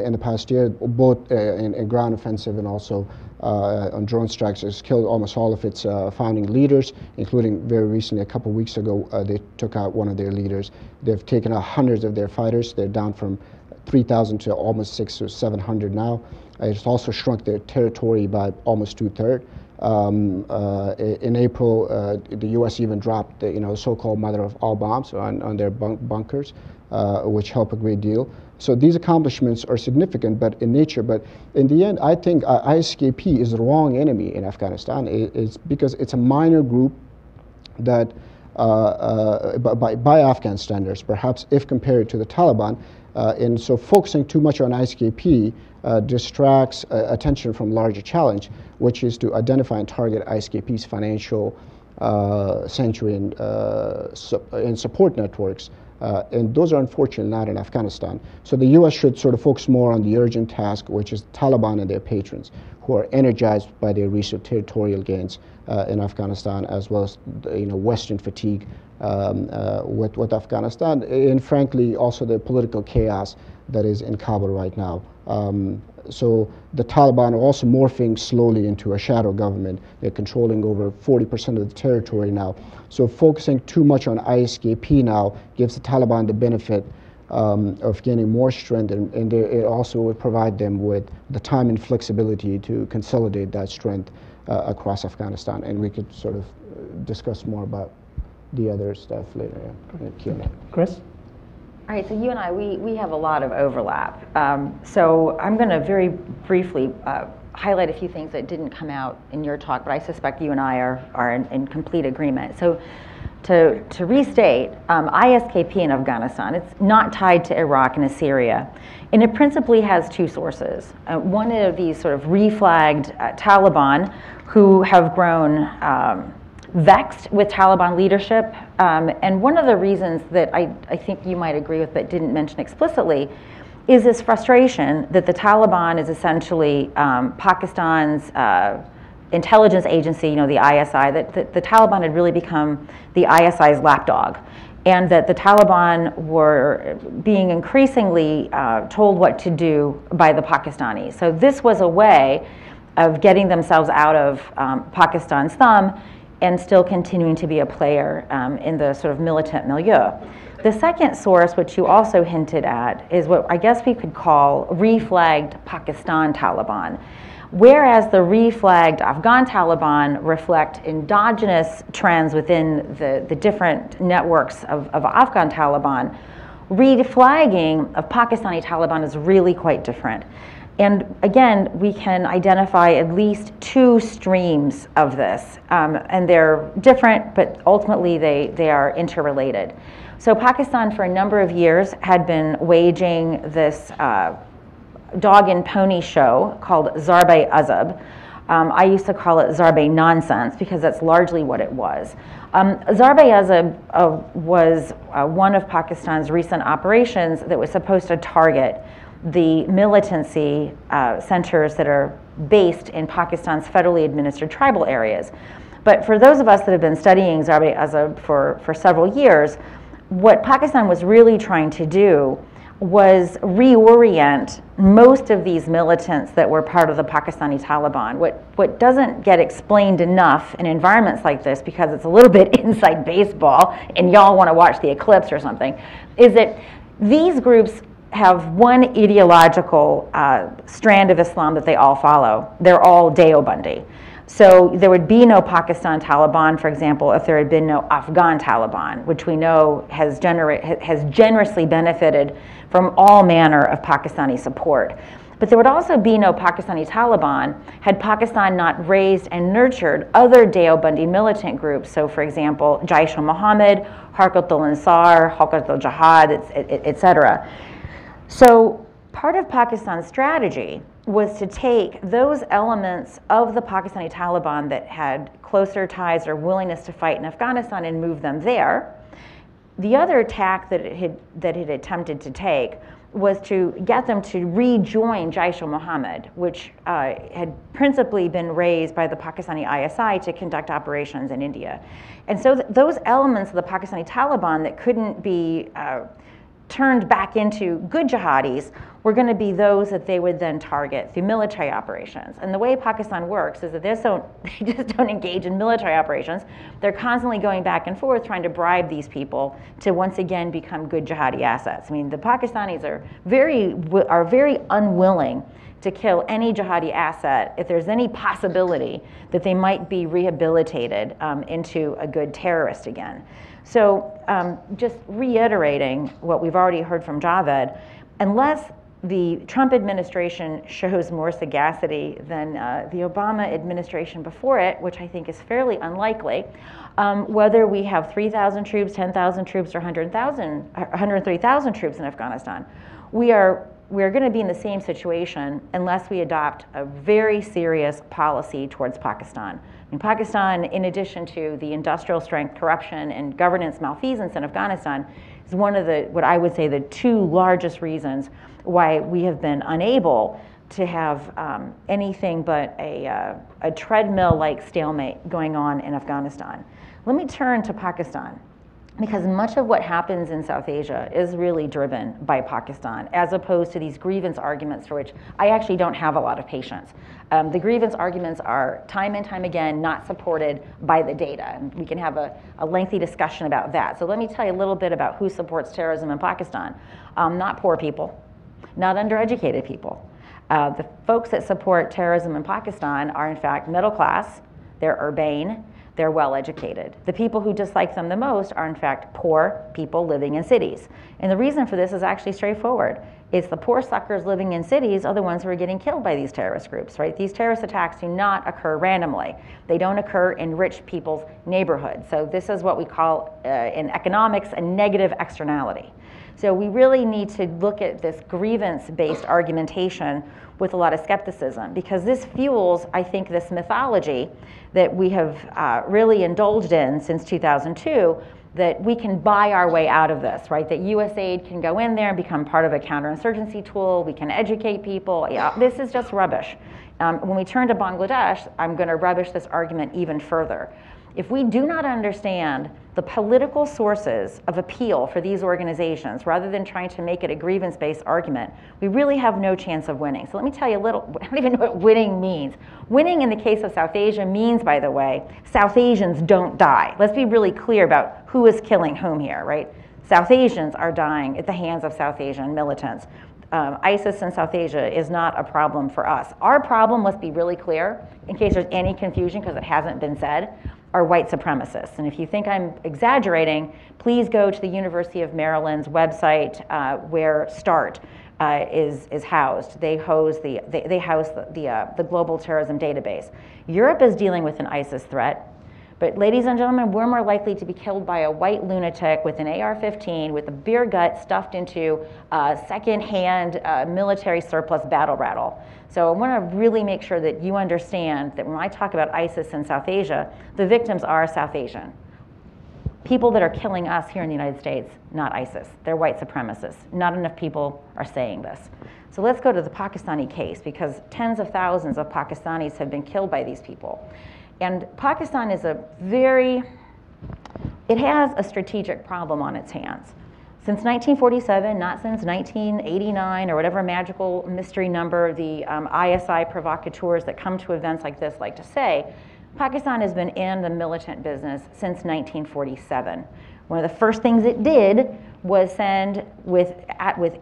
in the past year, both in ground offensive and also on drone strikes. It's killed almost all of its founding leaders, including very recently, a couple of weeks ago, they took out one of their leaders. They've taken out hundreds of their fighters. They're down from 3,000 to almost 600 or 700 now. It's also shrunk their territory by almost 2/3. In April, the U.S. even dropped the so-called mother of all bombs on their bunkers, which help a great deal. So these accomplishments are significant, but in nature. But in the end, I think ISKP is the wrong enemy in Afghanistan. It's because it's a minor group that, by Afghan standards, perhaps if compared to the Taliban. And so focusing too much on ISKP distracts attention from larger challenge, which is to identify and target ISKP's financial sanctuary and support networks. And those are unfortunately not in Afghanistan. So the U.S. should sort of focus more on the urgent task, which is the Taliban and their patrons, who are energized by their recent territorial gains in Afghanistan, as well as Western fatigue with Afghanistan, and frankly also the political chaos that is in Kabul right now. So the Taliban are also morphing slowly into a shadow government. They're controlling over 40% of the territory now. So focusing too much on ISKP now gives the Taliban the benefit of gaining more strength, and it also would provide them with the time and flexibility to consolidate that strength across Afghanistan. And we could sort of discuss more about the other stuff later in Q&A. Chris? All right, so you and I, we have a lot of overlap. So I'm going to very briefly highlight a few things that didn't come out in your talk, but I suspect you and I are in complete agreement. So to restate, ISKP in Afghanistan, it's not tied to Iraq and Syria, and it principally has two sources. One of these sort of reflagged Taliban who have grown vexed with Taliban leadership, and one of the reasons that I think you might agree with but didn't mention explicitly is this frustration that the Taliban is essentially Pakistan's intelligence agency, the ISI, that the Taliban had really become the ISI's lapdog, and that the Taliban were being increasingly told what to do by the Pakistanis. So this was a way of getting themselves out of Pakistan's thumb and still continuing to be a player in the sort of militant milieu. The second source, which you also hinted at, is what I guess we could call reflagged Pakistan Taliban. Whereas the reflagged Afghan Taliban reflect endogenous trends within the different networks of Afghan Taliban, reflagging of Pakistani Taliban is really quite different. And again, we can identify at least two streams of this, and they're different, but ultimately they are interrelated. So Pakistan, for a number of years, had been waging this dog and pony show called Zarb-e-Azab. I used to call it Zarb-e-Nonsense because that's largely what it was. Zarb-e-Azab was one of Pakistan's recent operations that was supposed to target the militancy centers that are based in Pakistan's federally administered tribal areas. But for those of us that have been studying Zarb-e-Azab for several years, what Pakistan was really trying to do was reorient most of these militants that were part of the Pakistani Taliban. What doesn't get explained enough in environments like this, because it's a little bit inside baseball and y'all want to watch the eclipse or something, is that these groups have one ideological strand of Islam that they all follow. They're all Deobandi. So there would be no Pakistan Taliban, for example, if there had been no Afghan Taliban, which we know has generously benefited from all manner of Pakistani support. But there would also be no Pakistani Taliban had Pakistan not raised and nurtured other Deobandi militant groups. So, for example, Jaish-e-Mohammed, Harkat al-Ansar, Harkat al-Jihad, etc. So part of Pakistan's strategy was to take those elements of the Pakistani Taliban that had closer ties or willingness to fight in Afghanistan and move them there. The other tack that it had attempted to take was to get them to rejoin Jaish-e-Mohammed, which had principally been raised by the Pakistani ISI to conduct operations in India. And so those elements of the Pakistani Taliban that couldn't be turned back into good jihadis were going to be those that they would then target through military operations. And the way Pakistan works is that they just don't engage in military operations. They're constantly going back and forth trying to bribe these people to once again become good jihadi assets. I mean, the Pakistanis are very unwilling to kill any jihadi asset if there's any possibility that they might be rehabilitated into a good terrorist again. So just reiterating what we've already heard from Javed, unless the Trump administration shows more sagacity than the Obama administration before it, which I think is fairly unlikely, whether we have 3,000 troops, 10,000 troops, or 103,000 troops in Afghanistan, we are going to be in the same situation unless we adopt a very serious policy towards Pakistan. I mean, Pakistan, in addition to the industrial strength corruption and governance malfeasance in Afghanistan, is one of the, what I would say, the two largest reasons why we have been unable to have anything but a treadmill-like stalemate going on in Afghanistan. Let me turn to Pakistan, because much of what happens in South Asia is really driven by Pakistan, as opposed to these grievance arguments for which I actually don't have a lot of patience. The grievance arguments are time and time again not supported by the data, and we can have a lengthy discussion about that. So let me tell you a little bit about who supports terrorism in Pakistan. Not poor people, not undereducated people. The folks that support terrorism in Pakistan are in fact middle class, they're urbane, they're well educated. The people who dislike them the most are in fact poor people living in cities. And the reason for this is actually straightforward. It's the poor suckers living in cities are the ones who are getting killed by these terrorist groups, right? These terrorist attacks do not occur randomly. They don't occur in rich people's neighborhoods. So this is what we call in economics a negative externality. So we really need to look at this grievance-based argumentation with a lot of skepticism, because this fuels, I think, this mythology that we have really indulged in since 2002, that we can buy our way out of this, right? That USAID can go in there and become part of a counterinsurgency tool, we can educate people. Yeah, this is just rubbish. When we turn to Bangladesh, I'm going to rubbish this argument even further. If we do not understand the political sources of appeal for these organizations, rather than trying to make it a grievance-based argument, we really have no chance of winning. So let me tell you a little, I don't even know what winning means. Winning in the case of South Asia means, by the way, South Asians don't die. Let's be really clear about who is killing whom here, right? South Asians are dying at the hands of South Asian militants. ISIS in South Asia is not a problem for us. Our problem, let's be really clear, in case there's any confusion because it hasn't been said, are white supremacists. And if you think I'm exaggerating, please go to the University of Maryland's website where START is housed. They house the global terrorism database. Europe is dealing with an ISIS threat. But ladies and gentlemen, we're more likely to be killed by a white lunatic with an AR-15 with a beer gut stuffed into a second-hand military surplus battle rattle. So I want to really make sure that you understand that when I talk about ISIS in South Asia, the victims are South Asian. People that are killing us here in the United States, not ISIS. They're white supremacists. Not enough people are saying this. So let's go to the Pakistani case, because tens of thousands of Pakistanis have been killed by these people. And Pakistan is it has a strategic problem on its hands. Since 1947, not since 1989 or whatever magical mystery number the ISI provocateurs that come to events like this like to say, Pakistan has been in the militant business since 1947. One of the first things it did was send, with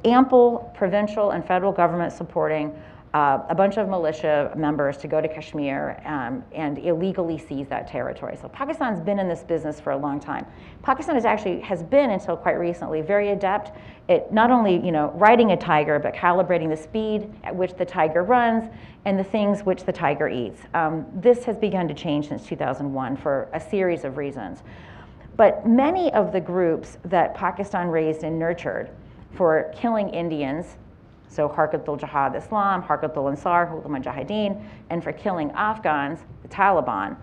ample provincial and federal government supporting, a bunch of militia members to go to Kashmir and illegally seize that territory. So Pakistan's been in this business for a long time. Pakistan has been until quite recently very adept at not only riding a tiger, but calibrating the speed at which the tiger runs and the things which the tiger eats. This has begun to change since 2001 for a series of reasons. But many of the groups that Pakistan raised and nurtured for killing Indians, so Harkat-ul-Jihad Islam, Harkat-ul-Ansar, Mujahideen, and for killing Afghans, the Taliban,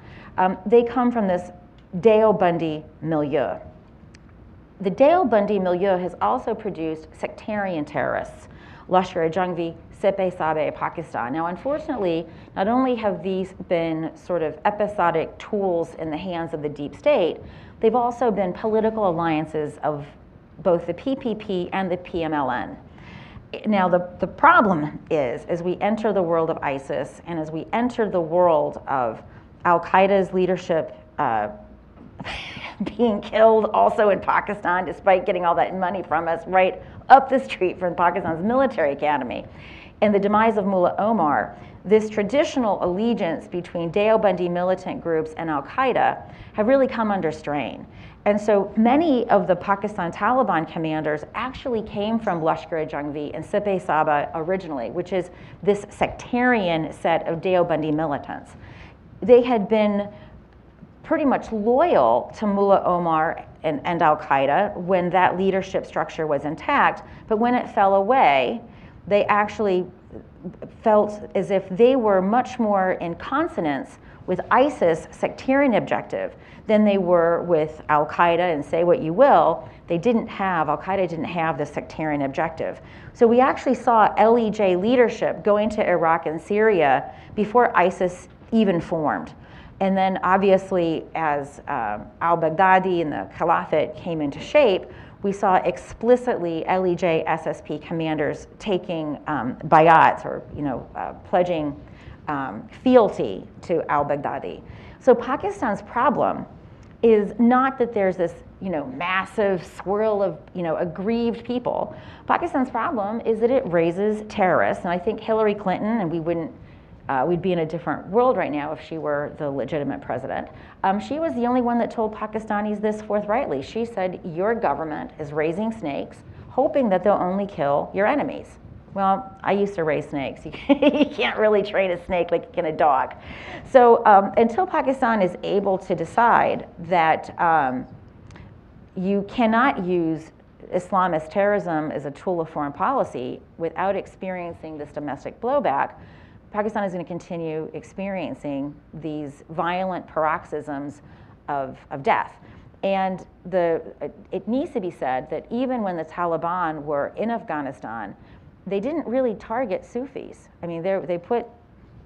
they come from this Deobandi milieu. The Deobandi milieu has also produced sectarian terrorists, Lashkar-e-Jhangvi, Sepe-Sabe, Pakistan. Now, unfortunately, not only have these been sort of episodic tools in the hands of the deep state, they've also been political alliances of both the PPP and the PMLN. Now, the problem is, as we enter the world of ISIS and as we enter the world of Al-Qaeda's leadership being killed also in Pakistan, despite getting all that money from us right up the street from Pakistan's military academy, and the demise of Mullah Omar, this traditional allegiance between Deobandi militant groups and Al-Qaeda have really come under strain. And so many of the Pakistan Taliban commanders actually came from Lashkar-e-Jhangvi and Sepe-Sabe originally, which is this sectarian set of Deobandi militants. They had been pretty much loyal to Mullah Omar and Al-Qaeda when that leadership structure was intact, but when it fell away, they actually felt as if they were much more in consonance with ISIS' sectarian objective than they were with Al-Qaeda, and say what you will, Al-Qaeda didn't have the sectarian objective. So we actually saw LEJ leadership going to Iraq and Syria before ISIS even formed. And then obviously as al-Baghdadi and the caliphate came into shape, we saw explicitly LEJ SSP commanders taking bayats, or pledging fealty to al-Baghdadi. So Pakistan's problem is not that there's this massive swirl of aggrieved people. Pakistan's problem is that it raises terrorists, and I think Hillary Clinton, and we'd be in a different world right now if she were the legitimate president. She was the only one that told Pakistanis this forthrightly. She said, your government is raising snakes, hoping that they'll only kill your enemies. Well, I used to raise snakes. You can't really train a snake like you can a dog. So until Pakistan is able to decide that you cannot use Islamist terrorism as a tool of foreign policy without experiencing this domestic blowback, Pakistan is going to continue experiencing these violent paroxysms of death. And it needs to be said that even when the Taliban were in Afghanistan, they didn't really target Sufis. I mean, they put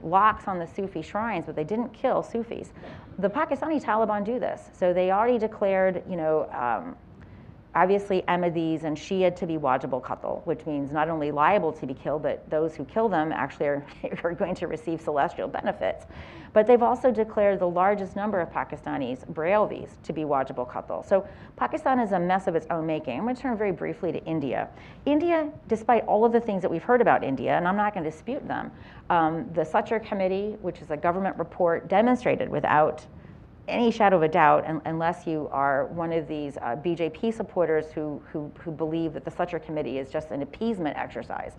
locks on the Sufi shrines, but they didn't kill Sufis. The Pakistani Taliban do this. So they already declared, obviously Ahmadis and Shia to be wajib al-qatl, which means not only liable to be killed, but those who kill them actually are going to receive celestial benefits. But they've also declared the largest number of Pakistanis, Brahmavis, to be wajib al-qatl. So Pakistan is a mess of its own making. I'm going to turn very briefly to India. India, despite all of the things that we've heard about India, and I'm not going to dispute them, the Suchar Committee, which is a government report, demonstrated without any shadow of a doubt, unless you are one of these BJP supporters who believe that the Suchar Committee is just an appeasement exercise.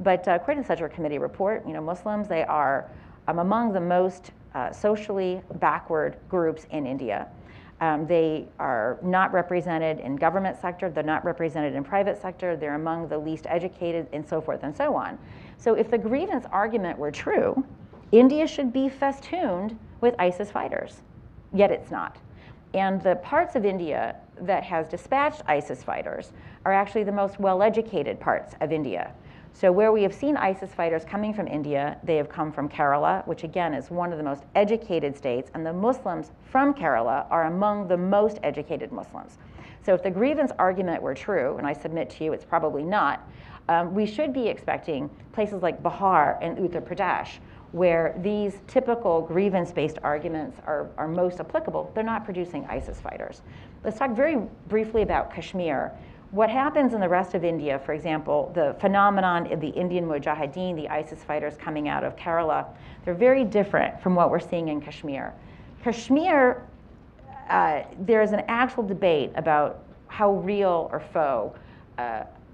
But according to the Suchar Committee report, Muslims, they are among the most socially backward groups in India. They are not represented in government sector, they're not represented in private sector, they're among the least educated, and so forth and so on. So if the grievance argument were true, India should be festooned with ISIS fighters. Yet it's not. And the parts of India that has dispatched ISIS fighters are actually the most well-educated parts of India. So where we have seen ISIS fighters coming from India, they have come from Kerala, which again is one of the most educated states, and the Muslims from Kerala are among the most educated Muslims. So if the grievance argument were true, and I submit to you it's probably not, we should be expecting places like Bihar and Uttar Pradesh, where these typical grievance-based arguments are most applicable. They're not producing ISIS fighters. Let's talk very briefly about Kashmir. What happens in the rest of India, for example, the phenomenon of the Indian Mujahideen, the ISIS fighters coming out of Kerala, they're very different from what we're seeing in Kashmir. Kashmir, there's an actual debate about how real or faux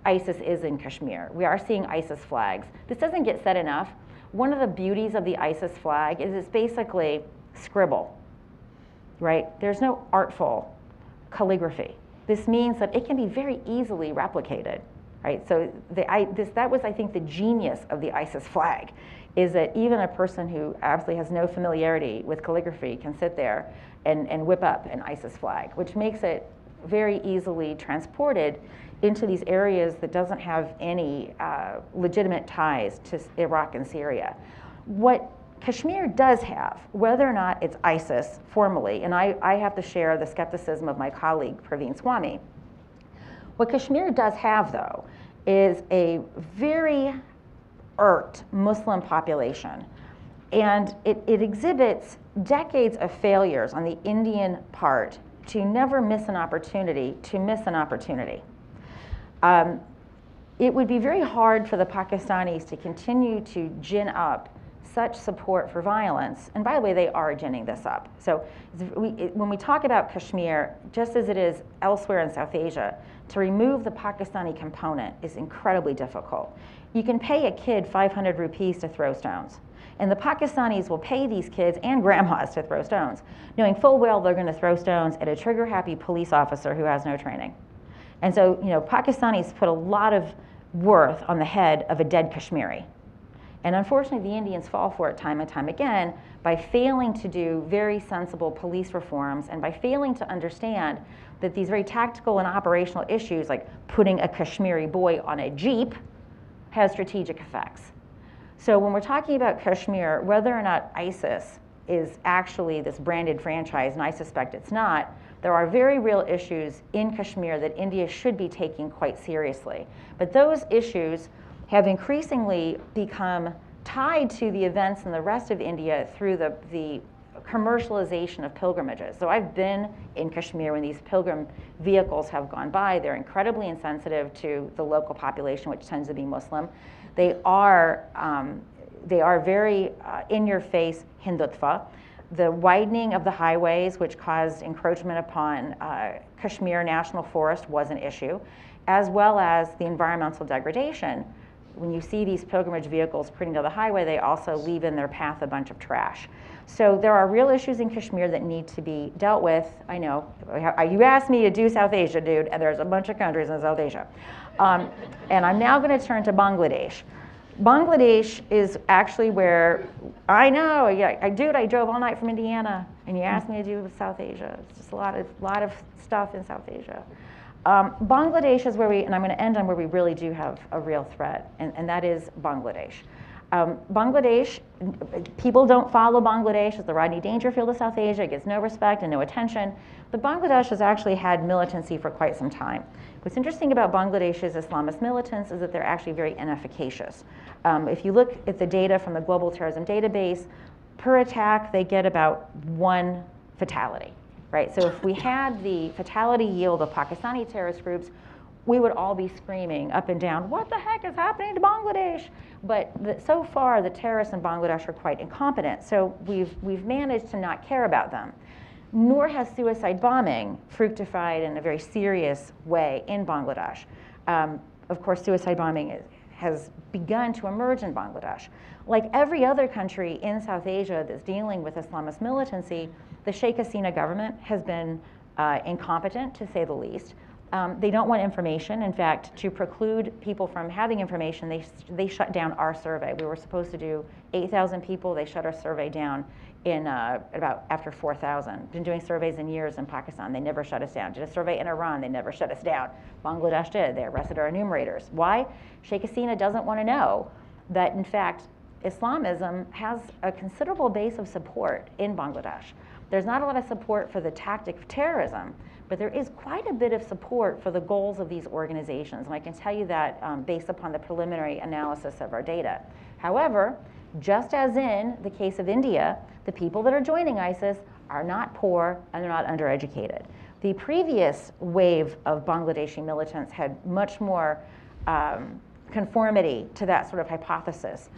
ISIS is in Kashmir. We are seeing ISIS flags. This doesn't get said enough. One of the beauties of the ISIS flag is it's basically scribble, right? There's no artful calligraphy. This means that it can be very easily replicated, right? So that was, I think, the genius of the ISIS flag, is that even a person who absolutely has no familiarity with calligraphy can sit there and whip up an ISIS flag, which makes it very easily transported into these areas that doesn't have any legitimate ties to Iraq and Syria. What Kashmir does have, whether or not it's ISIS formally, and I have to share the skepticism of my colleague Praveen Swami, what Kashmir does have, though, is a very irked Muslim population. And it exhibits decades of failures on the Indian part to never miss an opportunity to miss an opportunity. It would be very hard for the Pakistanis to continue to gin up such support for violence, and by the way, they are ginning this up. So when we talk about Kashmir, just as it is elsewhere in South Asia, to remove the Pakistani component is incredibly difficult. You can pay a kid 500 rupees to throw stones, and the Pakistanis will pay these kids and grandmas to throw stones, knowing full well they're going to throw stones at a trigger-happy police officer who has no training. And so, Pakistanis put a lot of worth on the head of a dead Kashmiri. And unfortunately, the Indians fall for it time and time again by failing to do very sensible police reforms and by failing to understand that these very tactical and operational issues, like putting a Kashmiri boy on a jeep, has strategic effects. So when we're talking about Kashmir, whether or not ISIS is actually this branded franchise, and I suspect it's not, there are very real issues in Kashmir that India should be taking quite seriously. But those issues have increasingly become tied to the events in the rest of India through the commercialization of pilgrimages. So I've been in Kashmir when these pilgrim vehicles have gone by. They're incredibly insensitive to the local population, which tends to be Muslim. They are very in-your-face Hindutva. The widening of the highways, which caused encroachment upon Kashmir National Forest, was an issue, as well as the environmental degradation. When you see these pilgrimage vehicles putting to the highway, they also leave in their path a bunch of trash. So there are real issues in Kashmir that need to be dealt with. I know, you asked me to do South Asia, dude, and there's a bunch of countries in South Asia. And I'm now going to turn to Bangladesh. Bangladesh is actually where, I know, I drove all night from Indiana, and you asked me to do South Asia. It's just a lot of stuff in South Asia. Bangladesh is where and I'm going to end on where we really do have a real threat, and that is Bangladesh. Bangladesh, people don't follow Bangladesh as the Rodney Dangerfield of South Asia. It gets no respect and no attention. But Bangladesh has actually had militancy for quite some time. What's interesting about Bangladesh's Islamist militants is that they're actually very inefficacious. If you look at the data from the Global Terrorism Database, per attack, they get about 1 fatality. Right? So if we had the fatality yield of Pakistani terrorist groups, we would all be screaming up and down, what the heck is happening to Bangladesh? But so far, the terrorists in Bangladesh are quite incompetent. So we've managed to not care about them. Nor has suicide bombing fructified in a very serious way in Bangladesh. Of course, suicide bombing has begun to emerge in Bangladesh. Like every other country in South Asia that's dealing with Islamist militancy, the Sheikh Hasina government has been incompetent, to say the least. They don't want information. In fact, to preclude people from having information, they shut down our survey. We were supposed to do 8,000 people. They shut our survey down in about after 4,000. Been doing surveys in years in Pakistan. They never shut us down. Did a survey in Iran. They never shut us down. Bangladesh did. They arrested our enumerators. Why? Sheikh Hasina doesn't want to know that, in fact, Islamism has a considerable base of support in Bangladesh. There's not a lot of support for the tactic of terrorism, but there is quite a bit of support for the goals of these organizations, and I can tell you that based upon the preliminary analysis of our data. However, just as in the case of India, the people that are joining ISIS are not poor and they're not undereducated. The previous wave of Bangladeshi militants had much more conformity to that sort of hypothesis,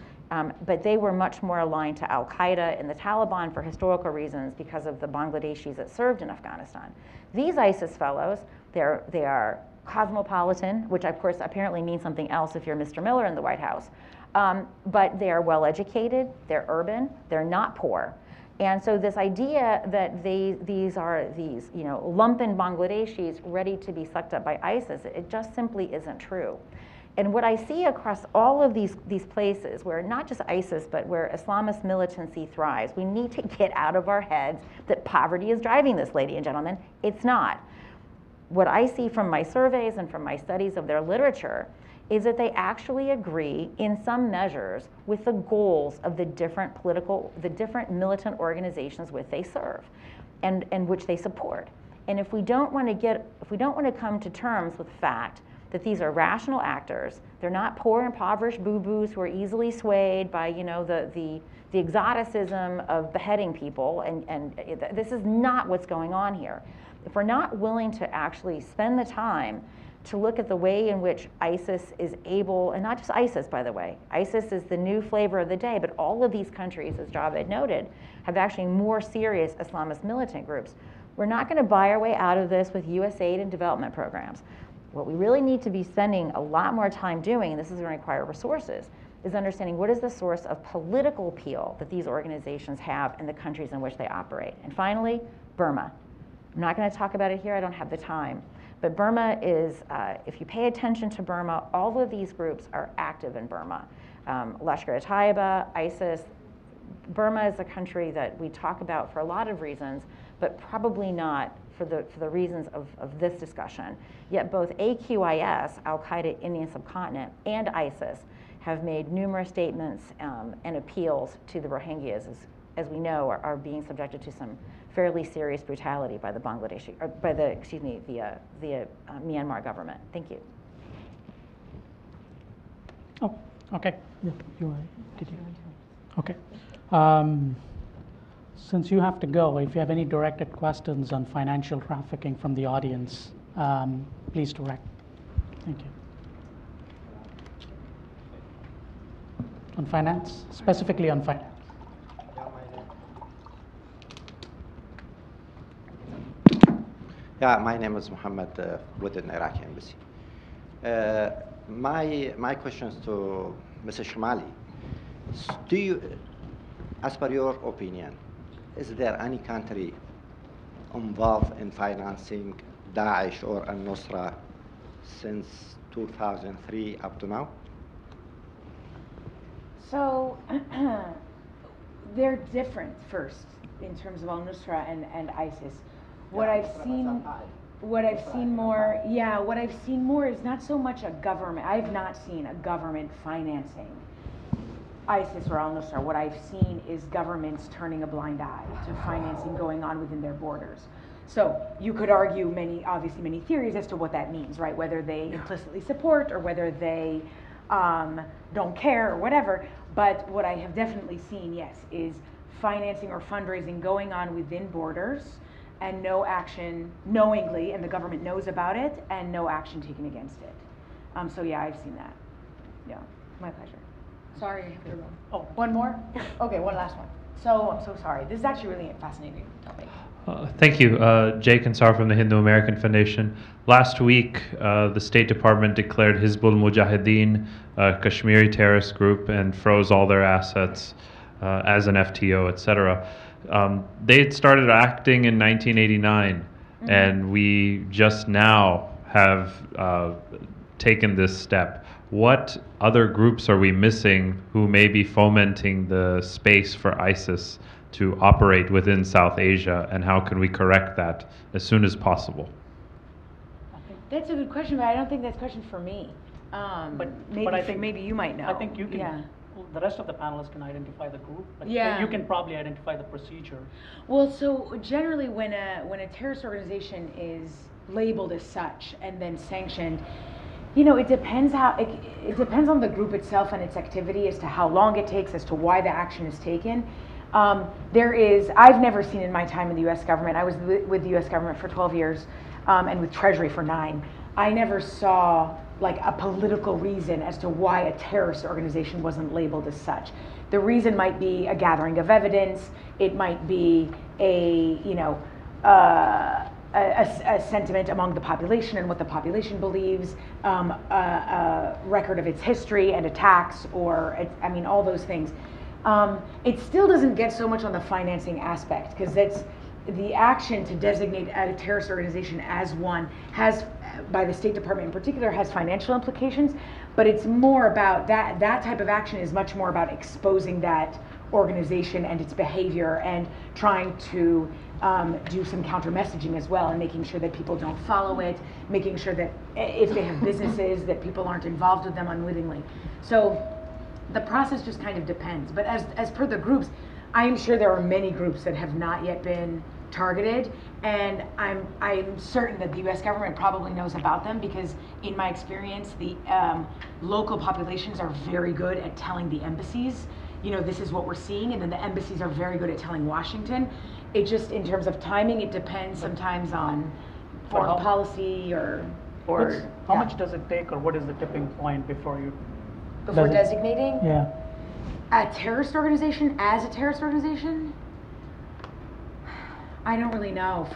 but they were much more aligned to Al-Qaeda and the Taliban for historical reasons because of the Bangladeshis that served in Afghanistan. These ISIS fellows, they are cosmopolitan, which of course apparently means something else if you're Mr. Miller in the White House, but they are well educated, they're urban, they're not poor. And so this idea that these are these lumpen Bangladeshis ready to be sucked up by ISIS, it just simply isn't true. And what I see across all of these places where not just ISIS, but where Islamist militancy thrives, we need to get out of our heads that poverty is driving this, ladies and gentlemen. It's not. What I see from my surveys and from my studies of their literature is that they actually agree in some measures with the goals of the different militant organizations which they serve and which they support. And if we don't want to come to terms with the fact that these are rational actors, they're not poor, impoverished boo-boos who are easily swayed by the exoticism of beheading people, and this is not what's going on here. If we're not willing to actually spend the time to look at the way in which ISIS is able, and not just ISIS, by the way. ISIS is the new flavor of the day, but all of these countries, as Javed noted, have actually more serious Islamist militant groups. We're not going to buy our way out of this with US aid and development programs. What we really need to be spending a lot more time doing, and this is going to require resources, is understanding what is the source of political appeal that these organizations have in the countries in which they operate. And finally, Burma. I'm not going to talk about it here, I don't have the time. But Burma is, if you pay attention to Burma, all of these groups are active in Burma. Lashkar-e-Taiba, ISIS. Burma is a country that we talk about for a lot of reasons, but probably not for the reasons of this discussion. Yet both AQIS, Al-Qaeda Indian Subcontinent, and ISIS have made numerous statements and appeals to the Rohingyas, as we know, are being subjected to some fairly serious brutality by the Bangladeshi, or by the Myanmar government. Thank you. Oh, okay. Yeah, you are. Did you? Okay. Since you have to go, if you have any directed questions on financial trafficking from the audience, please direct. Thank you. On finance, specifically on finance. Yeah, my name is Muhammad with an Iraqi embassy. My questions to Mr. Shamali. Do you, as per your opinion, is there any country involved in financing Daesh or al-Nusra since 2003 up to now? So they're different first in terms of al-Nusra and ISIS. What I've seen more is not so much a government. I've not seen a government financing ISIS or al-Nusra. What I've seen is governments turning a blind eye to financing going on within their borders. So you could argue obviously many theories as to what that means, right? Whether they implicitly support or whether they don't care or whatever. But what I have definitely seen, yes, is financing or fundraising going on within borders and no action knowingly, and the government knows about it, and no action taken against it. So yeah, I've seen that. Yeah, my pleasure. Sorry, I have to run. Oh, one more? Okay, one last one. So I'm so sorry. This is actually really a fascinating topic. Thank you. Jay Kansar from the Hindu American Foundation. Last week, the State Department declared Hizbul Mujahideen a Kashmiri terrorist group and froze all their assets as an FTO, etc. They had started acting in 1989, and we just now have taken this step. What other groups are we missing who may be fomenting the space for ISIS to operate within South Asia, and how can we correct that as soon as possible? That's a good question, but I don't think that's a question for me. But I think maybe you might know. I think you can. Yeah. the rest of the panelists can identify the group. But Yeah. You can probably identify the procedure. Well, so generally when a terrorist organization is labeled as such and then sanctioned, it depends it depends on the group itself and its activity as to how long it takes, as to why the action is taken. I've never seen in my time in the U.S. government, I was with the U.S. government for 12 years and with Treasury for 9, I never saw like a political reason as to why a terrorist organization wasn't labeled as such. The reason might be a gathering of evidence, it might be a sentiment among the population and what the population believes, a record of its history and attacks, or all those things. It still doesn't get so much on the financing aspect, because that's the action to designate a terrorist organization as one has, by the State Department in particular, has financial implications, but it's more about that type of action is much more about exposing that organization and its behavior and trying to do some counter messaging as well, and making sure that people don't follow it, making sure that if they have businesses that people aren't involved with them unwittingly. So the process just kind of depends. But as per the groups, I am sure there are many groups that have not yet been targeted, and I'm certain that the U.S. government probably knows about them, because in my experience, the local populations are very good at telling the embassies, this is what we're seeing, and then the embassies are very good at telling Washington. It just, in terms of timing, it depends sometimes on foreign policy or how much does it take, or what is the tipping point before you? Before designating? Yeah. A terrorist organization as a terrorist organization? I don't really know.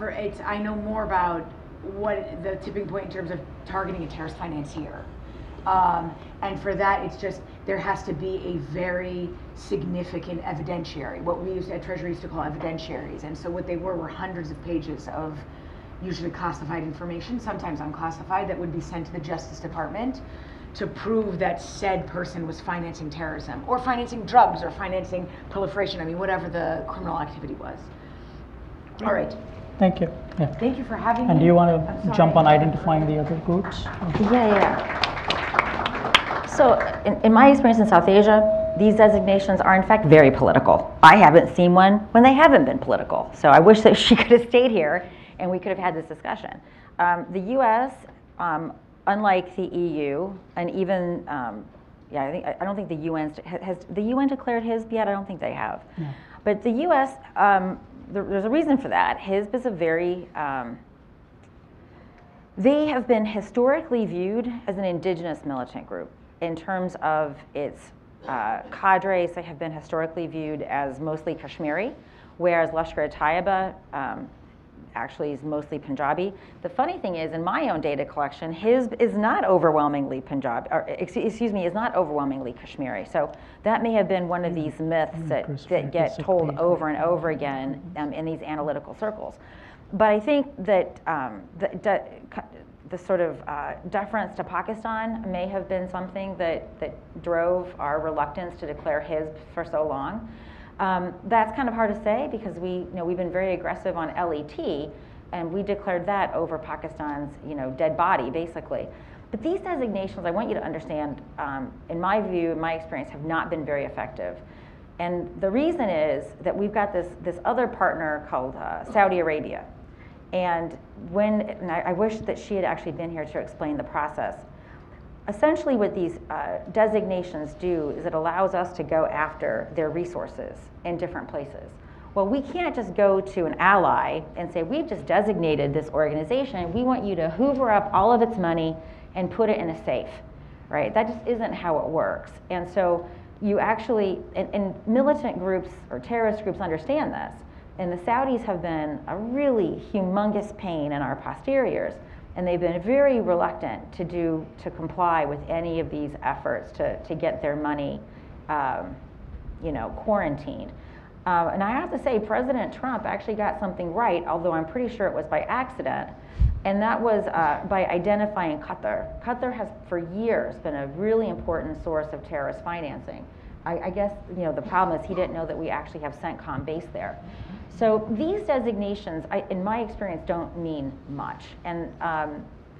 I know more about what the tipping point in terms of targeting a terrorist financier. And for that, it's just, there has to be a very significant evidentiary, what we at Treasury used to call evidentiaries. And so what they were hundreds of pages of usually classified information, sometimes unclassified, that would be sent to the Justice Department to prove that said person was financing terrorism, or financing drugs, or financing proliferation, whatever the criminal activity was. All right. Thank you. Yeah. Thank you for having me. And do you want to jump on identifying the other groups? Yeah. So in my experience in South Asia, these designations are in fact very political. I haven't seen one when they haven't been political. So I wish that she could have stayed here and we could have had this discussion. The U.S., unlike the EU, and even, I don't think the UN, has the UN declared HISB yet? I don't think they have. No. But the U.S., there's a reason for that. HISB is a very, they have been historically viewed as an indigenous militant group. In terms of its cadres, they have been historically viewed as mostly Kashmiri, whereas Lashkar-e-Taiba actually is mostly Punjabi. The funny thing is, in my own data collection, HISB is not overwhelmingly Punjabi, or is not overwhelmingly Kashmiri. So that may have been one of these myths that get told over and over again in these analytical circles. But I think that the sort of deference to Pakistan may have been something that drove our reluctance to declare HISB for so long. That's kind of hard to say, because we've been very aggressive on LET, and we declared that over Pakistan's dead body, basically. But these designations, I want you to understand, in my view, in my experience, have not been very effective. And the reason is that we've got this other partner called Saudi Arabia. And I wish that she had actually been here to explain the process. Essentially what these designations do is it allows us to go after their resources in different places. Well, we can't just go to an ally and say, we've just designated this organization, we want you to hoover up all of its money and put it in a safe, right? That just isn't how it works. And so you actually, and militant groups or terrorist groups understand this. And the Saudis have been a really humongous pain in our posteriors, and they've been very reluctant to comply with any of these efforts to get their money, quarantined. And I have to say, President Trump actually got something right, although I'm pretty sure it was by accident, and that was by identifying Qatar. Qatar has for years been a really important source of terrorist financing. I guess the problem is he didn't know that we actually have CENTCOM based there. So these designations, in my experience, don't mean much. And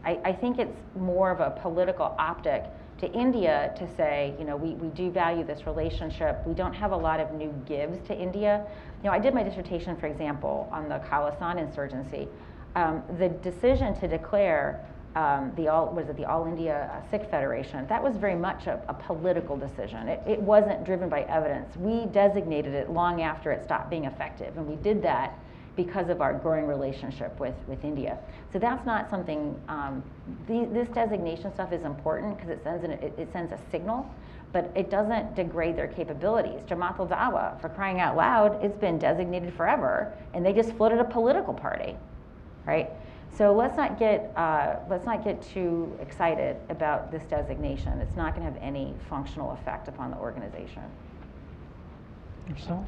I think it's more of a political optic to India to say, we do value this relationship. We don't have a lot of new gives to India. I did my dissertation, for example, on the Khalistan insurgency. The decision to declare the All India Sikh Federation, that was very much a political decision. It wasn't driven by evidence. We designated it long after it stopped being effective, and we did that because of our growing relationship with India. So that's not something, this designation stuff is important because it sends a signal, but it doesn't degrade their capabilities. Jamaat al-Dawa, for crying out loud, it's been designated forever, and they just floated a political party, right? So let's not get too excited about this designation. It's not going to have any functional effect upon the organization. Yourself?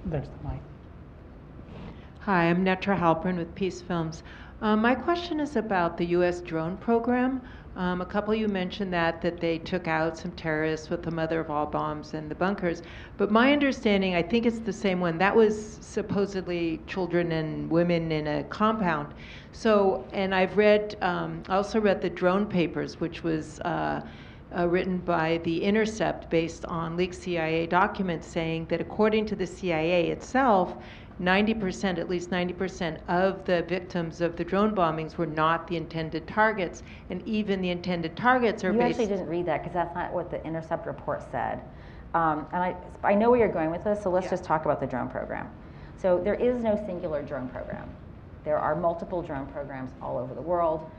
There's the mic. Hi, I'm Netra Halpern with Peace Films. My question is about the U.S. drone program. A couple of you mentioned that they took out some terrorists with the mother of all bombs and the bunkers. But my understanding, I think it's the same one, that was supposedly children and women in a compound. So, and I've read, also read the drone papers, which was written by The Intercept based on leaked CIA documents saying that according to the CIA itself, 90%, at least 90% of the victims of the drone bombings were not the intended targets. And even the intended targets are You based... actually didn't read that because that's not what the Intercept report said. And I know where you're going with this, so let's just talk about the drone program. So there is no singular drone program. There are multiple drone programs all over the world.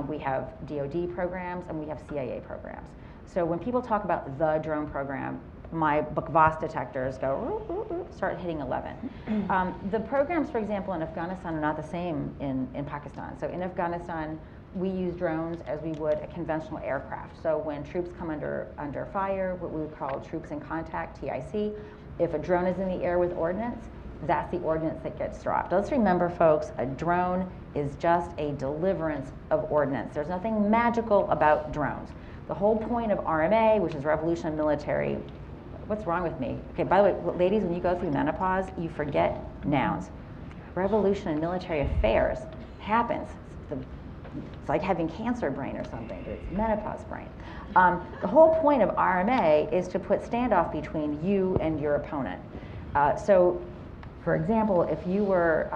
We have DoD programs and we have CIA programs. So when people talk about the drone program, my BKVAS detectors go, start hitting 11. The programs, for example, in Afghanistan are not the same in Pakistan. So in Afghanistan, we use drones as we would a conventional aircraft. So when troops come under fire, what we would call troops in contact, TIC, if a drone is in the air with ordnance, that's the ordnance that gets dropped. Let's remember, folks, a drone is just a deliverance of ordnance. There's nothing magical about drones. The whole point of RMA, which is Revolution Military, what's wrong with me? Okay, by the way, ladies, when you go through menopause, you forget nouns. Revolution in military affairs happens. It's like having cancer brain or something, but it's menopause brain. The whole point of RMA is to put standoff between you and your opponent. So, for example, if you were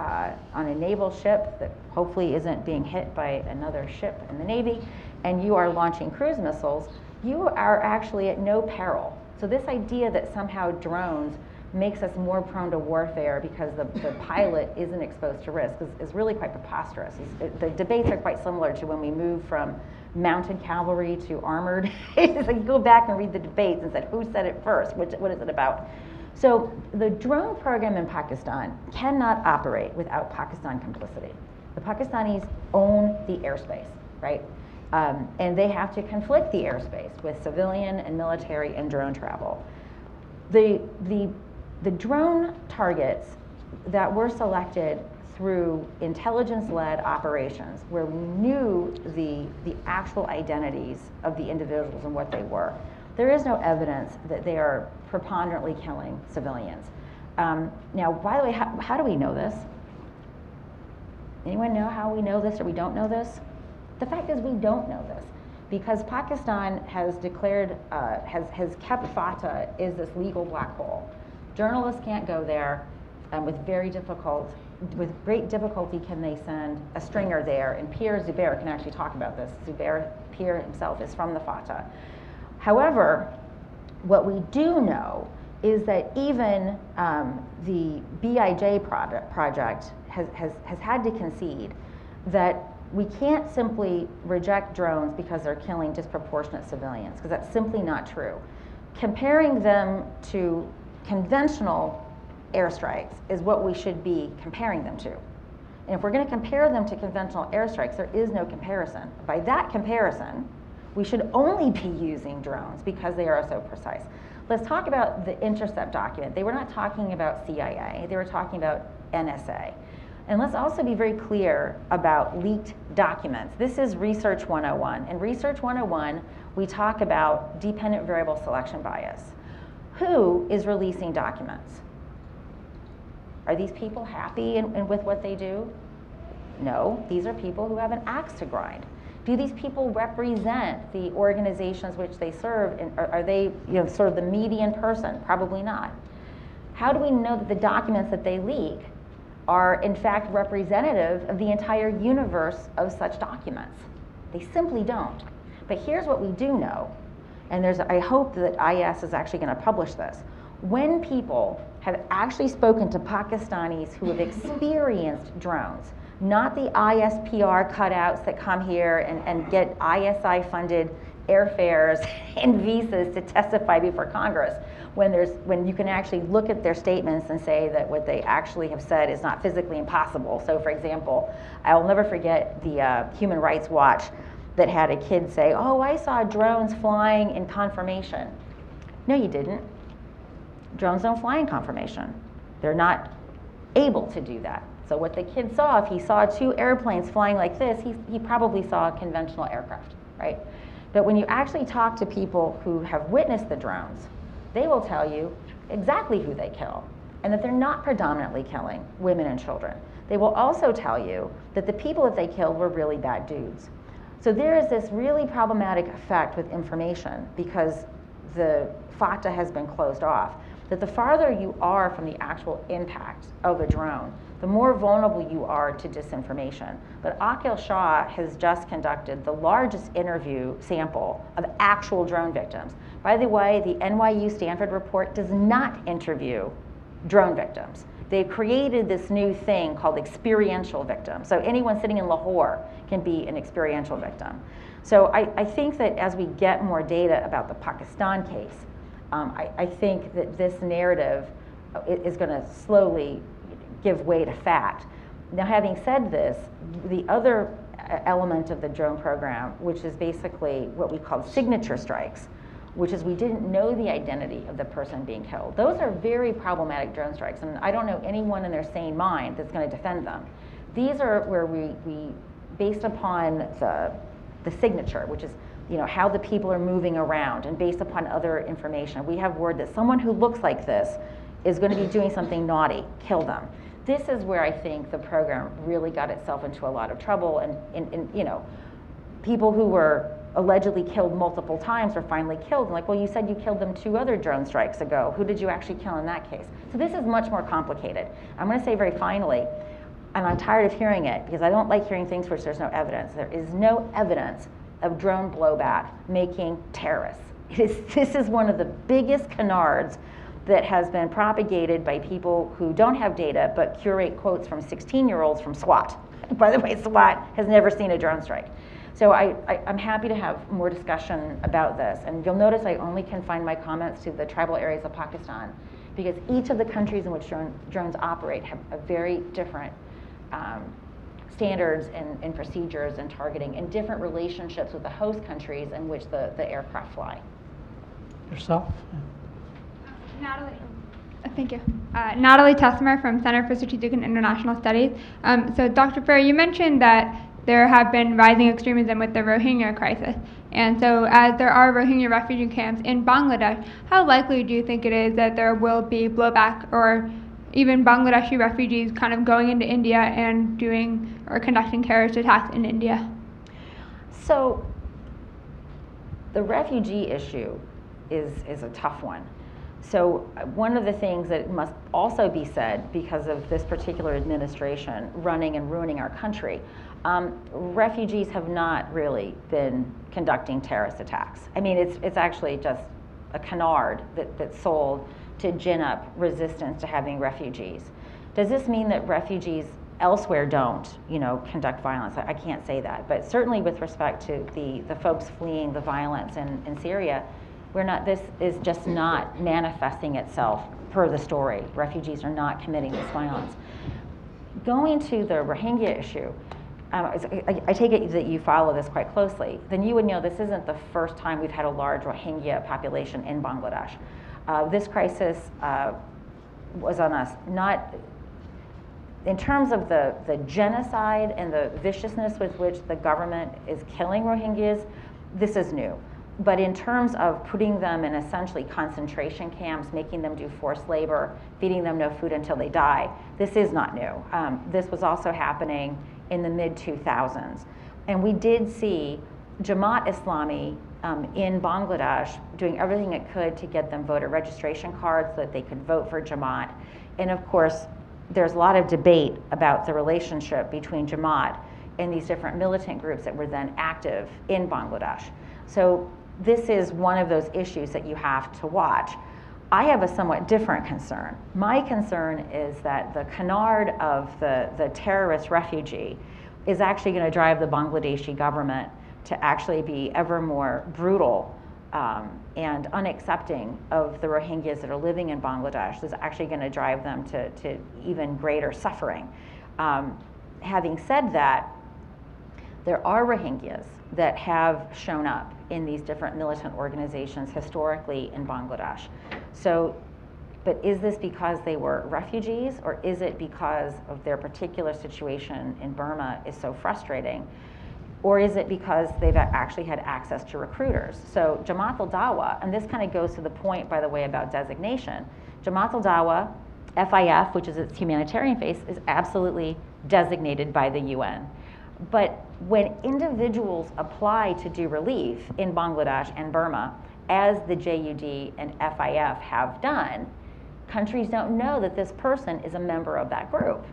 on a naval ship that hopefully isn't being hit by another ship in the Navy, and you are launching cruise missiles, you are actually at no peril. So this idea that somehow drones makes us more prone to warfare because the pilot isn't exposed to risk is really quite preposterous. The debates are quite similar to when we moved from mounted cavalry to armored. It's like you go back and read the debates and said, who said it first? What is it about? So the drone program in Pakistan cannot operate without Pakistan complicity. The Pakistanis own the airspace, right? And they have to conflict the airspace with civilian and military and drone travel. The drone targets that were selected through intelligence-led operations, where we knew the actual identities of the individuals and what they were, there is no evidence that they are preponderantly killing civilians. Now, by the way, how do we know this? Anyone know how we know this or we don't know this? The fact is we don't know this because Pakistan has declared, has kept FATA as this legal black hole. Journalists can't go there, and with great difficulty can they send a stringer there, and Pierre Zubair can actually talk about this. Pierre himself is from the FATA. However, what we do know is that even the BIJ project has had to concede that we can't simply reject drones because they're killing disproportionate civilians, because that's simply not true. Comparing them to conventional airstrikes is what we should be comparing them to. And if we're going to compare them to conventional airstrikes, there is no comparison. By that comparison, we should only be using drones because they are so precise. Let's talk about the Intercept document. They were not talking about CIA, they were talking about NSA. And let's also be very clear about leaked documents. This is Research 101. In Research 101, we talk about dependent variable selection bias. Who is releasing documents? Are these people happy with what they do? No, these are people who have an axe to grind. Do these people represent the organizations which they serve? And are they, sort of the median person? Probably not. How do we know that the documents that they leak are in fact representative of the entire universe of such documents? They simply don't. But here's what we do know, and I hope that IS is actually going to publish this. When people have actually spoken to Pakistanis who have experienced drones, not the ISPR cutouts that come here and get ISI-funded airfares and visas to testify before Congress, when you can actually look at their statements and say that what they actually have said is not physically impossible. So for example, I'll never forget the Human Rights Watch that had a kid say, oh, I saw drones flying in confirmation. No, you didn't. Drones don't fly in confirmation. They're not able to do that. So what the kid saw, if he saw 2 airplanes flying like this, he probably saw a conventional aircraft, right? But when you actually talk to people who have witnessed the drones, they will tell you exactly who they kill, and that they're not predominantly killing women and children. They will also tell you that the people that they killed were really bad dudes. So there is this really problematic effect with information, because the FATA has been closed off, that the farther you are from the actual impact of a drone, the more vulnerable you are to disinformation. But Aqil Shah has just conducted the largest interview sample of actual drone victims. By the way, the NYU Stanford report does not interview drone victims. They've created this new thing called experiential victims. So anyone sitting in Lahore can be an experiential victim. So I think that as we get more data about the Pakistan case, I think that this narrative is going to slowly give way to fact. Now, having said this, the other element of the drone program, which is basically what we call signature strikes, which is we didn't know the identity of the person being killed. Those are very problematic drone strikes, and I don't know anyone in their sane mind that's going to defend them. These are where we based upon the signature, which is how the people are moving around, and based upon other information, we have word that someone who looks like this is going to be doing something naughty, kill them. This is where I think the program really got itself into a lot of trouble, and people who were allegedly killed multiple times were finally killed. And like, well, you said you killed them 2 other drone strikes ago. Who did you actually kill in that case? So this is much more complicated. I'm going to say very finally, and I'm tired of hearing it because I don't like hearing things for which there's no evidence. There is no evidence of drone blowback making terrorists. This is one of the biggest canards that has been propagated by people who don't have data but curate quotes from 16-year-olds from SWAT. By the way, SWAT has never seen a drone strike. So I'm happy to have more discussion about this. And you'll notice I only confine my comments to the tribal areas of Pakistan, because each of the countries in which drones operate have a very different standards and procedures and targeting, and different relationships with the host countries in which the aircraft fly. Yourself? Natalie. Thank you. Natalie Tessmer from Center for Strategic and International Studies. So Dr. Ferrer, you mentioned that there have been rising extremism with the Rohingya crisis. And so as there are Rohingya refugee camps in Bangladesh, how likely do you think it is that there will be blowback, or even Bangladeshi refugees kind of going into India and doing or conducting terrorist attacks in India? So the refugee issue is a tough one. So one of the things that must also be said, because of this particular administration running and ruining our country, refugees have not really been conducting terrorist attacks. I mean, it's actually just a canard that's sold to gin up resistance to having refugees. Does this mean that refugees elsewhere don't, conduct violence? I can't say that, but certainly with respect to the folks fleeing the violence in Syria, this is just not manifesting itself per the story. Refugees are not committing this violence. Going to the Rohingya issue, I take it that you follow this quite closely, then you would know this isn't the first time we've had a large Rohingya population in Bangladesh. This crisis was on us, not in terms of the genocide and the viciousness with which the government is killing Rohingyas, this is new. But in terms of putting them in essentially concentration camps, making them do forced labor, feeding them no food until they die, this is not new. This was also happening in the mid-2000s. And we did see Jamaat Islami in Bangladesh doing everything it could to get them voter registration cards so that they could vote for Jamaat. And of course, there's a lot of debate about the relationship between Jamaat and these different militant groups that were then active in Bangladesh. So this is one of those issues that you have to watch. I have a somewhat different concern. My concern is that the canard of the terrorist refugee is actually going to drive the Bangladeshi government to actually be ever more brutal and unaccepting of the Rohingyas that are living in Bangladesh. This is actually going to drive them to even greater suffering. Having said that, there are Rohingyas that have shown up in these different militant organizations historically in Bangladesh. So, but is this because they were refugees, or is it because of their particular situation in Burma is so frustrating? Or is it because they've actually had access to recruiters? So Jamaat al-Dawa, and this kind of goes to the point, by the way, about designation. Jamaat al-Dawa, FIF, which is its humanitarian face, is absolutely designated by the UN. But when individuals apply to do relief in Bangladesh and Burma, as the JUD and FIF have done, countries don't know that this person is a member of that group.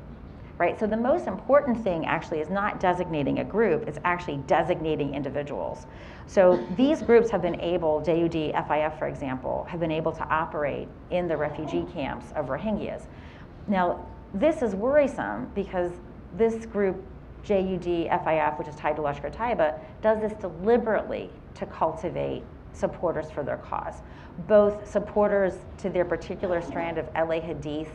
Right? So the most important thing actually is not designating a group, it's actually designating individuals. So these groups have been able, JUD, FIF for example, have been able to operate in the refugee camps of Rohingyas. Now, this is worrisome because this group, JUD, FIF, which is tied to Lashkar-e-Taiba, does this deliberately to cultivate supporters for their cause. Both supporters to their particular strand of LA Hadith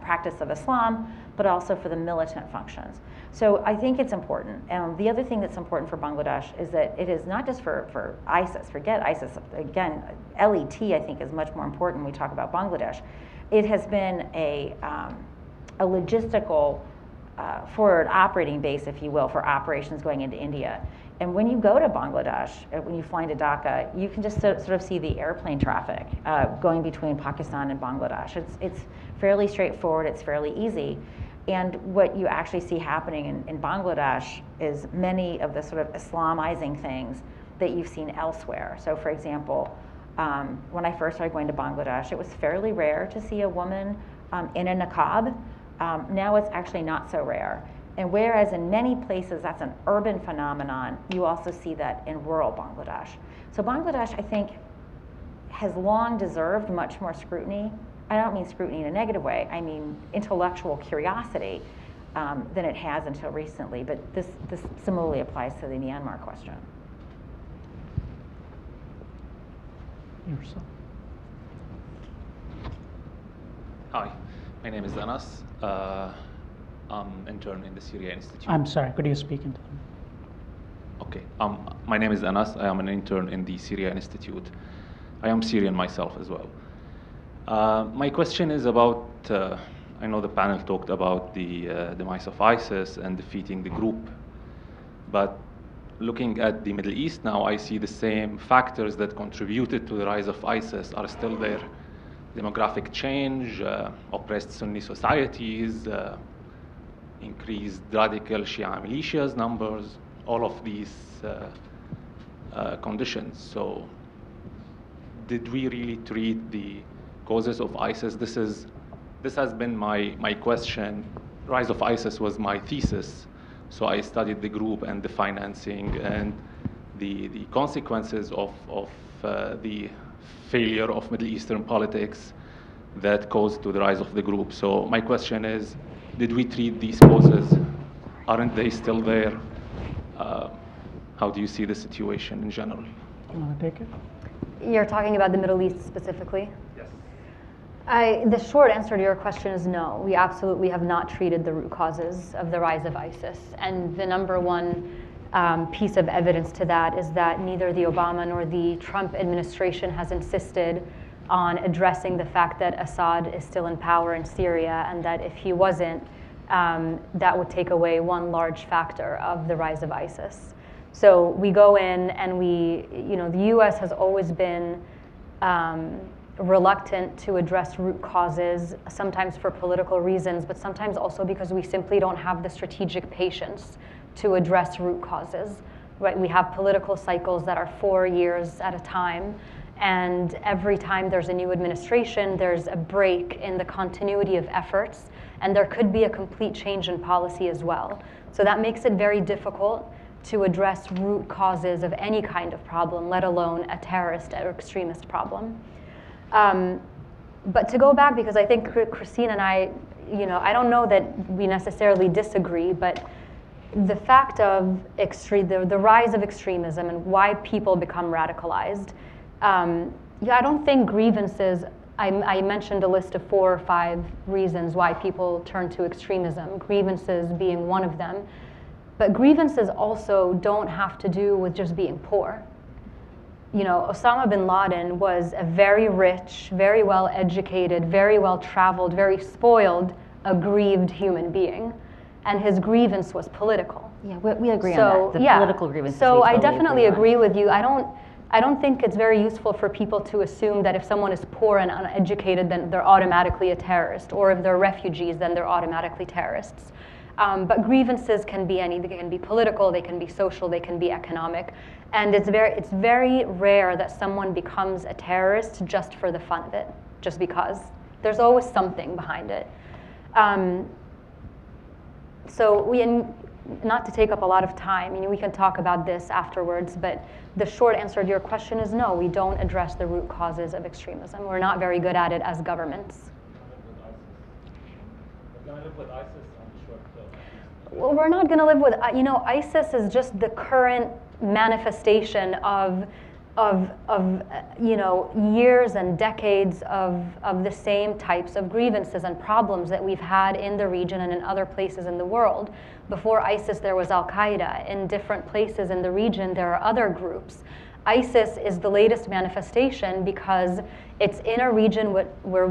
practice of Islam, but also for the militant functions. So I think it's important. The other thing that's important for Bangladesh is that it is not just for ISIS, forget ISIS, again, LET I think is much more important when we talk about Bangladesh. It has been a logistical forward operating base, if you will, for operations going into India. And when you go to Bangladesh, when you fly into Dhaka, you can just sort of see the airplane traffic going between Pakistan and Bangladesh. It's fairly straightforward, it's fairly easy. And what you actually see happening in Bangladesh is many of the sort of Islamizing things that you've seen elsewhere. So for example, when I first started going to Bangladesh, it was fairly rare to see a woman in a niqab. Now it's actually not so rare. And whereas in many places that's an urban phenomenon, you also see that in rural Bangladesh. So Bangladesh, I think, has long deserved much more scrutiny. I don't mean scrutiny in a negative way, I mean intellectual curiosity than it has until recently. But this similarly applies to the Myanmar question. Yourself. Hi, my name is Anas. I'm intern in the Syria Institute. I'm sorry, could you speak into them? Okay. My name is Anas. I am an intern in the Syria Institute. I am Syrian myself as well. My question is about, I know the panel talked about the demise of ISIS and defeating the group, but looking at the Middle East now, I see the same factors that contributed to the rise of ISIS are still there. Demographic change, oppressed Sunni societies, increased radical Shia militias numbers, all of these conditions. So did we really treat the causes of ISIS? This has been my question. Rise of ISIS was my thesis. So I studied the group and the financing and the consequences of the failure of Middle Eastern politics that caused to the rise of the group. So my question is, did we treat these causes? Aren't they still there? How do you see the situation in general? You want to take it? You're talking about the Middle East specifically? Yes. The short answer to your question is no. We absolutely have not treated the root causes of the rise of ISIS. And the number one piece of evidence to that is that neither the Obama nor the Trump administration has insisted on addressing the fact that Assad is still in power in Syria, and that if he wasn't, that would take away one large factor of the rise of ISIS. So we go in and the US has always been reluctant to address root causes, sometimes for political reasons, but sometimes also because we simply don't have the strategic patience to address root causes. Right? We have political cycles that are 4 years at a time, and every time there's a new administration, there's a break in the continuity of efforts, and there could be a complete change in policy as well. So that makes it very difficult to address root causes of any kind of problem, let alone a terrorist or extremist problem. But to go back, because I think Christine and I, I don't know that we necessarily disagree, but the fact of the rise of extremism and why people become radicalized, I don't think grievances, I mentioned a list of 4 or 5 reasons why people turn to extremism, grievances being one of them. But grievances also don't have to do with just being poor. Osama bin Laden was a very rich, very well educated, very well traveled, very spoiled, aggrieved human being. And his grievance was political. Yeah, we agree on that. The political grievances. So I definitely agree with you. I don't think it's very useful for people to assume that if someone is poor and uneducated, then they're automatically a terrorist, or if they're refugees, then they're automatically terrorists. But grievances can be anything. They can be political, they can be social, they can be economic. And it's very rare that someone becomes a terrorist just for the fun of it, just because. There's always something behind it. Not to take up a lot of time, we can talk about this afterwards, but the short answer to your question is no, we don't address the root causes of extremism. We're not very good at it as governments. Well, we're not going to live with, ISIS is just the current manifestation of years and decades of the same types of grievances and problems that we've had in the region and in other places in the world. Before ISIS, there was Al-Qaeda. In different places in the region, there are other groups. ISIS is the latest manifestation because it's in a region where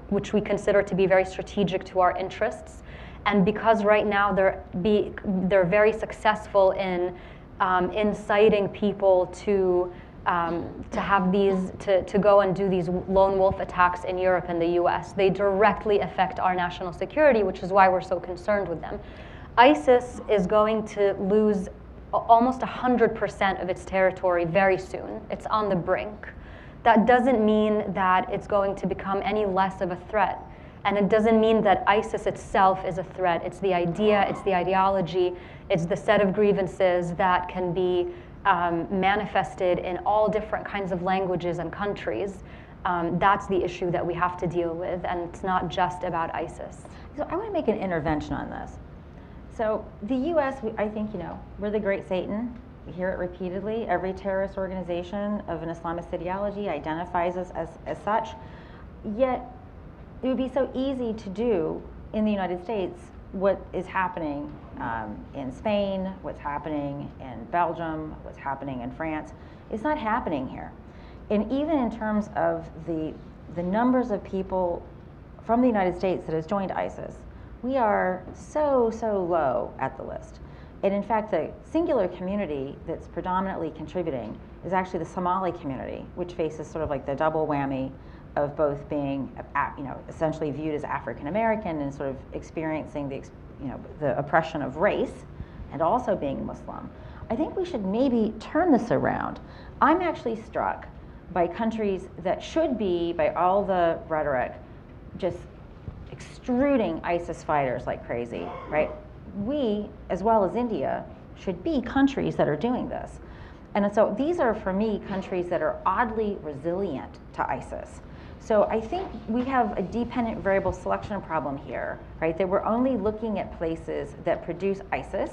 which we consider to be very strategic to our interests, and because right now they're very successful in inciting people to go and do these lone wolf attacks in Europe and the US. They directly affect our national security, which is why we're so concerned with them. ISIS is going to lose almost 100% of its territory very soon. It's on the brink. That doesn't mean that it's going to become any less of a threat. And it doesn't mean that ISIS itself is a threat. It's the idea, it's the ideology, it's the set of grievances that can be manifested in all different kinds of languages and countries. That's the issue that we have to deal with, and it's not just about ISIS. So I want to make an intervention on this. So the US, I think, we're the great Satan. We hear it repeatedly. Every terrorist organization of an Islamist ideology identifies us as such. Yet it would be so easy to do in the United States what is happening in Spain, what's happening in Belgium, what's happening in France. It's not happening here. And even in terms of the numbers of people from the United States that has joined ISIS, we are so low at the list. And in fact, the singular community that's predominantly contributing is actually the Somali community, which faces sort of like the double whammy of both being, essentially viewed as African American and sort of experiencing the oppression of race, and also being Muslim. I think we should maybe turn this around. I'm actually struck by countries that should be, by all the rhetoric, just extruding ISIS fighters like crazy, right? We, as well as India, should be countries that are doing this. And so these are, for me, countries that are oddly resilient to ISIS. So I think we have a dependent variable selection problem here, right? That we're only looking at places that produce ISIS,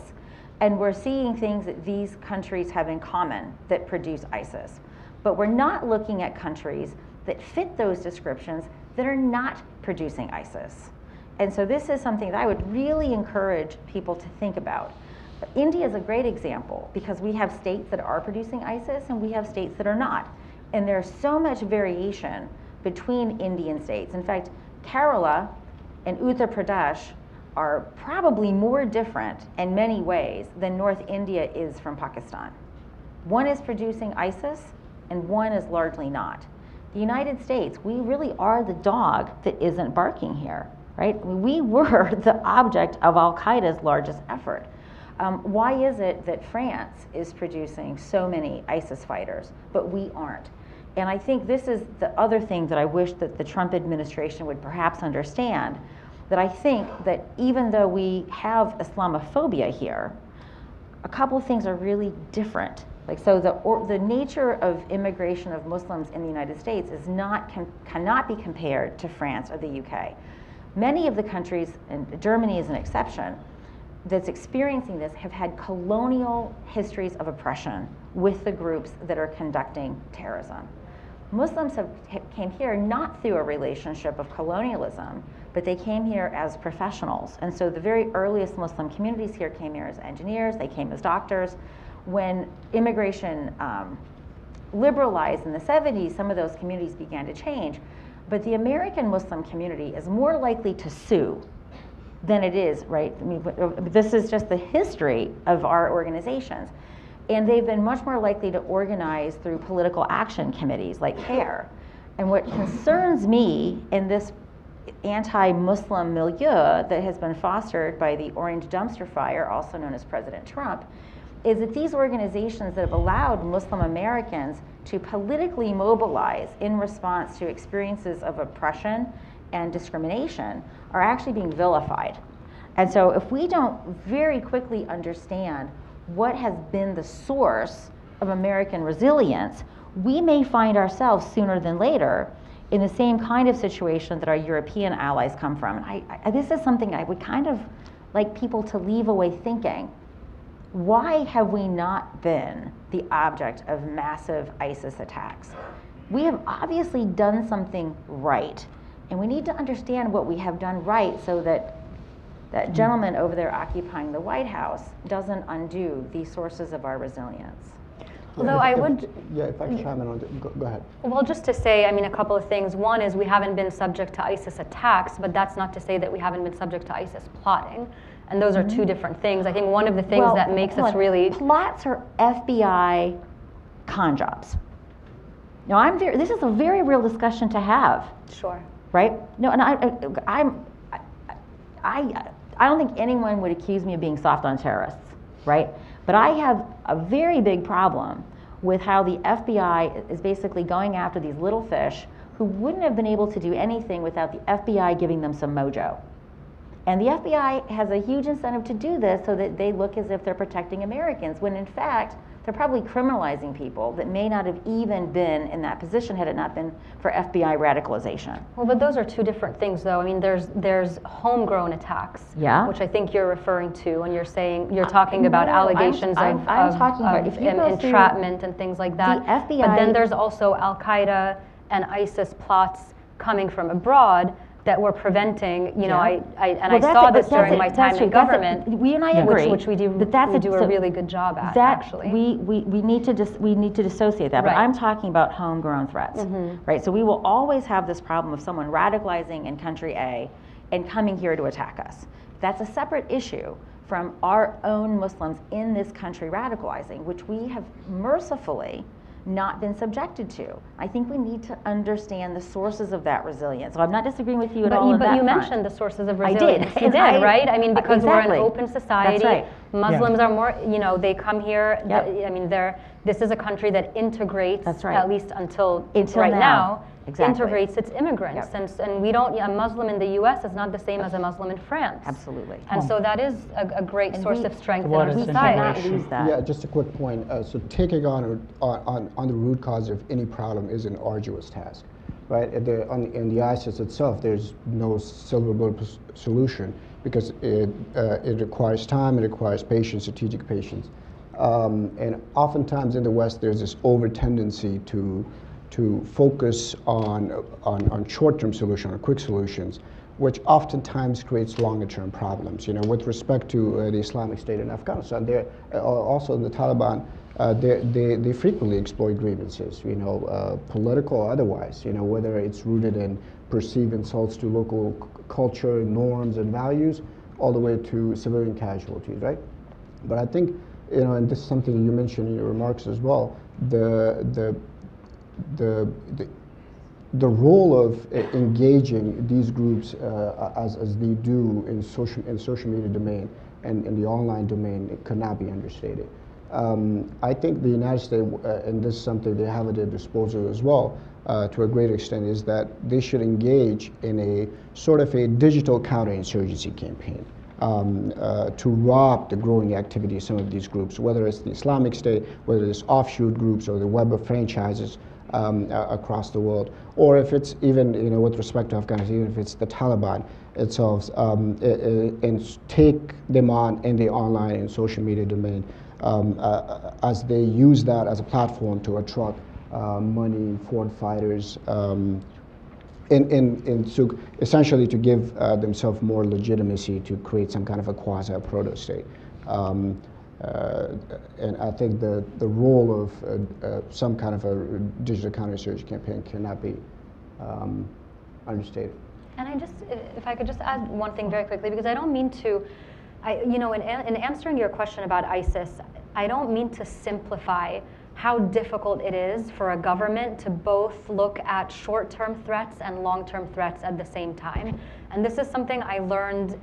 and we're seeing things that these countries have in common that produce ISIS. But we're not looking at countries that fit those descriptions that are not producing ISIS. And so this is something that I would really encourage people to think about. India is a great example because we have states that are producing ISIS and we have states that are not. And there's so much variation between Indian states. In fact, Kerala and Uttar Pradesh are probably more different in many ways than North India is from Pakistan. One is producing ISIS and one is largely not. The United States, we really are the dog that isn't barking here, right? We were the object of Al-Qaeda's largest effort. Why is it that France is producing so many ISIS fighters, but we aren't? And I think this is the other thing that I wish that the Trump administration would perhaps understand, that I think that even though we have Islamophobia here, a couple of things are really different. Like, so the nature of immigration of Muslims in the United States is cannot be compared to France or the UK. Many of the countries, and Germany is an exception, that's experiencing this have had colonial histories of oppression with the groups that are conducting terrorism. Muslims came here not through a relationship of colonialism, but they came here as professionals. And so the very earliest Muslim communities here came here as engineers, they came as doctors. When immigration liberalized in the 70s, some of those communities began to change. But the American Muslim community is more likely to sue than it is, right? I mean, this is just the history of our organizations. And they've been much more likely to organize through political action committees like CARE. And what concerns me in this anti-Muslim milieu that has been fostered by the orange dumpster fire, also known as President Trump, is that these organizations that have allowed Muslim Americans to politically mobilize in response to experiences of oppression and discrimination are actually being vilified. And so if we don't very quickly understand what has been the source of American resilience, we may find ourselves sooner than later in the same kind of situation that our European allies come from. And this is something I would kind of like people to leave away thinking. Why have we not been the object of massive ISIS attacks? We have obviously done something right, and we need to understand what we have done right so that that gentleman over there occupying the White House doesn't undo the sources of our resilience. Although I would... Yeah, if I can chime in on it, go ahead. Well, just to say, I mean, a couple of things. One is we haven't been subject to ISIS attacks, but that's not to say that we haven't been subject to ISIS plotting. And those are two different things. I think one of the things that makes us really... Plots are FBI con jobs. Now, this is a very real discussion to have. Sure. Right? No, and I don't think anyone would accuse me of being soft on terrorists, right? But I have a very big problem with how the FBI is basically going after these little fish who wouldn't have been able to do anything without the FBI giving them some mojo. And the FBI has a huge incentive to do this so that they look as if they're protecting Americans, when in fact, they're probably criminalizing people that may not have even been in that position had it not been for FBI radicalization. Well, but those are two different things, though. I mean, there's homegrown attacks, which I think you're referring to when you're saying, you're talking about allegations of entrapment and things like that. The FBI, but then there's also Al-Qaeda and ISIS plots coming from abroad that were preventing, you know, I saw this during my time in government, we and I agree, which we do, a really good job at, actually. We need to dissociate that, but I'm talking about homegrown threats, right? So we will always have this problem of someone radicalizing in country A and coming here to attack us. That's a separate issue from our own Muslims in this country radicalizing, which we have mercifully not been subjected to. I think we need to understand the sources of that resilience. So I'm not disagreeing with you at all on that front. But you mentioned the sources of resilience. You did, right? I mean, because we're an open society. That's right. Muslims are more, you know, they come here. I mean, this is a country that integrates, at least until right now, integrates its immigrants. And we don't, a Muslim in the U.S. is not the same as a Muslim in France. Absolutely. And so that is a great source of strength in our society. We cannot lose that. Yeah, just a quick point. So taking on the root cause of any problem is an arduous task, right? In the ISIS itself, there's no silver bullet solution because it requires time, it requires patience, strategic patience. And oftentimes in the West, there's this over tendency to focus on short-term solutions, on quick solutions, which oftentimes creates longer-term problems. You know, with respect to the Islamic State in Afghanistan, also the Taliban, they frequently exploit grievances, you know, political or otherwise, you know, whether it's rooted in perceived insults to local culture, norms, and values, all the way to civilian casualties, right? But I think, you know, and this is something you mentioned in your remarks as well, the role of engaging these groups as they do in social media domain and in the online domain, it could not be understated. I think the United States, and this is something they have at their disposal as well, to a great extent, is that they should engage in a sort of a digital counterinsurgency campaign to rob the growing activity of some of these groups, whether it's the Islamic State, whether it's offshoot groups or the web of franchises across the world, or if it's even, with respect to Afghanistan, even if it's the Taliban itself, and take them on in the online and social media domain as they use that as a platform to attract money, foreign fighters, so essentially to give themselves more legitimacy to create some kind of a quasi-proto-state. And I think the role of some kind of a digital counterinsurgency campaign cannot be understated. And if I could just add one thing very quickly, because I don't mean to, in answering your question about ISIS, I don't mean to simplify how difficult it is for a government to both look at short-term threats and long-term threats at the same time. And this is something I learned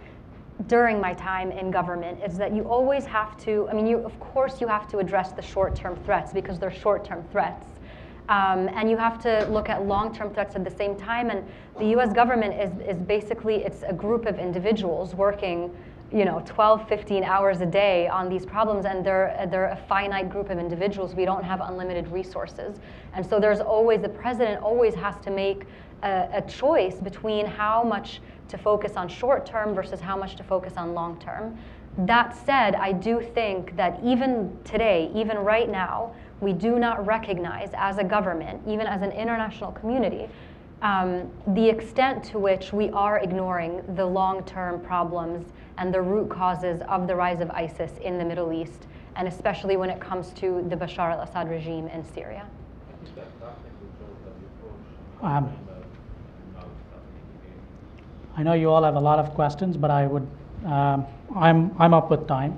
during my time in government, is that you always have to, of course you have to address the short-term threats because they're short-term threats. And you have to look at long-term threats at the same time. And the US government is basically, it's a group of individuals working 12, 15 hours a day on these problems, and they're a finite group of individuals. We don't have unlimited resources. And so the president always has to make a choice between how much to focus on short term versus how much to focus on long term. That said, I do think that even today, even right now, we do not recognize as a government, even as an international community, the extent to which we are ignoring the long-term problems and the root causes of the rise of ISIS in the Middle East, and especially when it comes to the Bashar al-Assad regime in Syria. I know you all have a lot of questions, but I would, I'm up with time.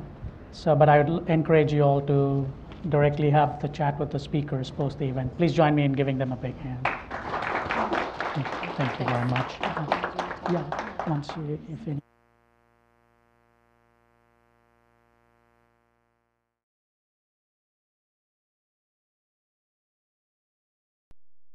But I would encourage you all to directly have the chat with the speakers post the event. Please join me in giving them a big hand. Thank you very much. Yeah, once you, if any.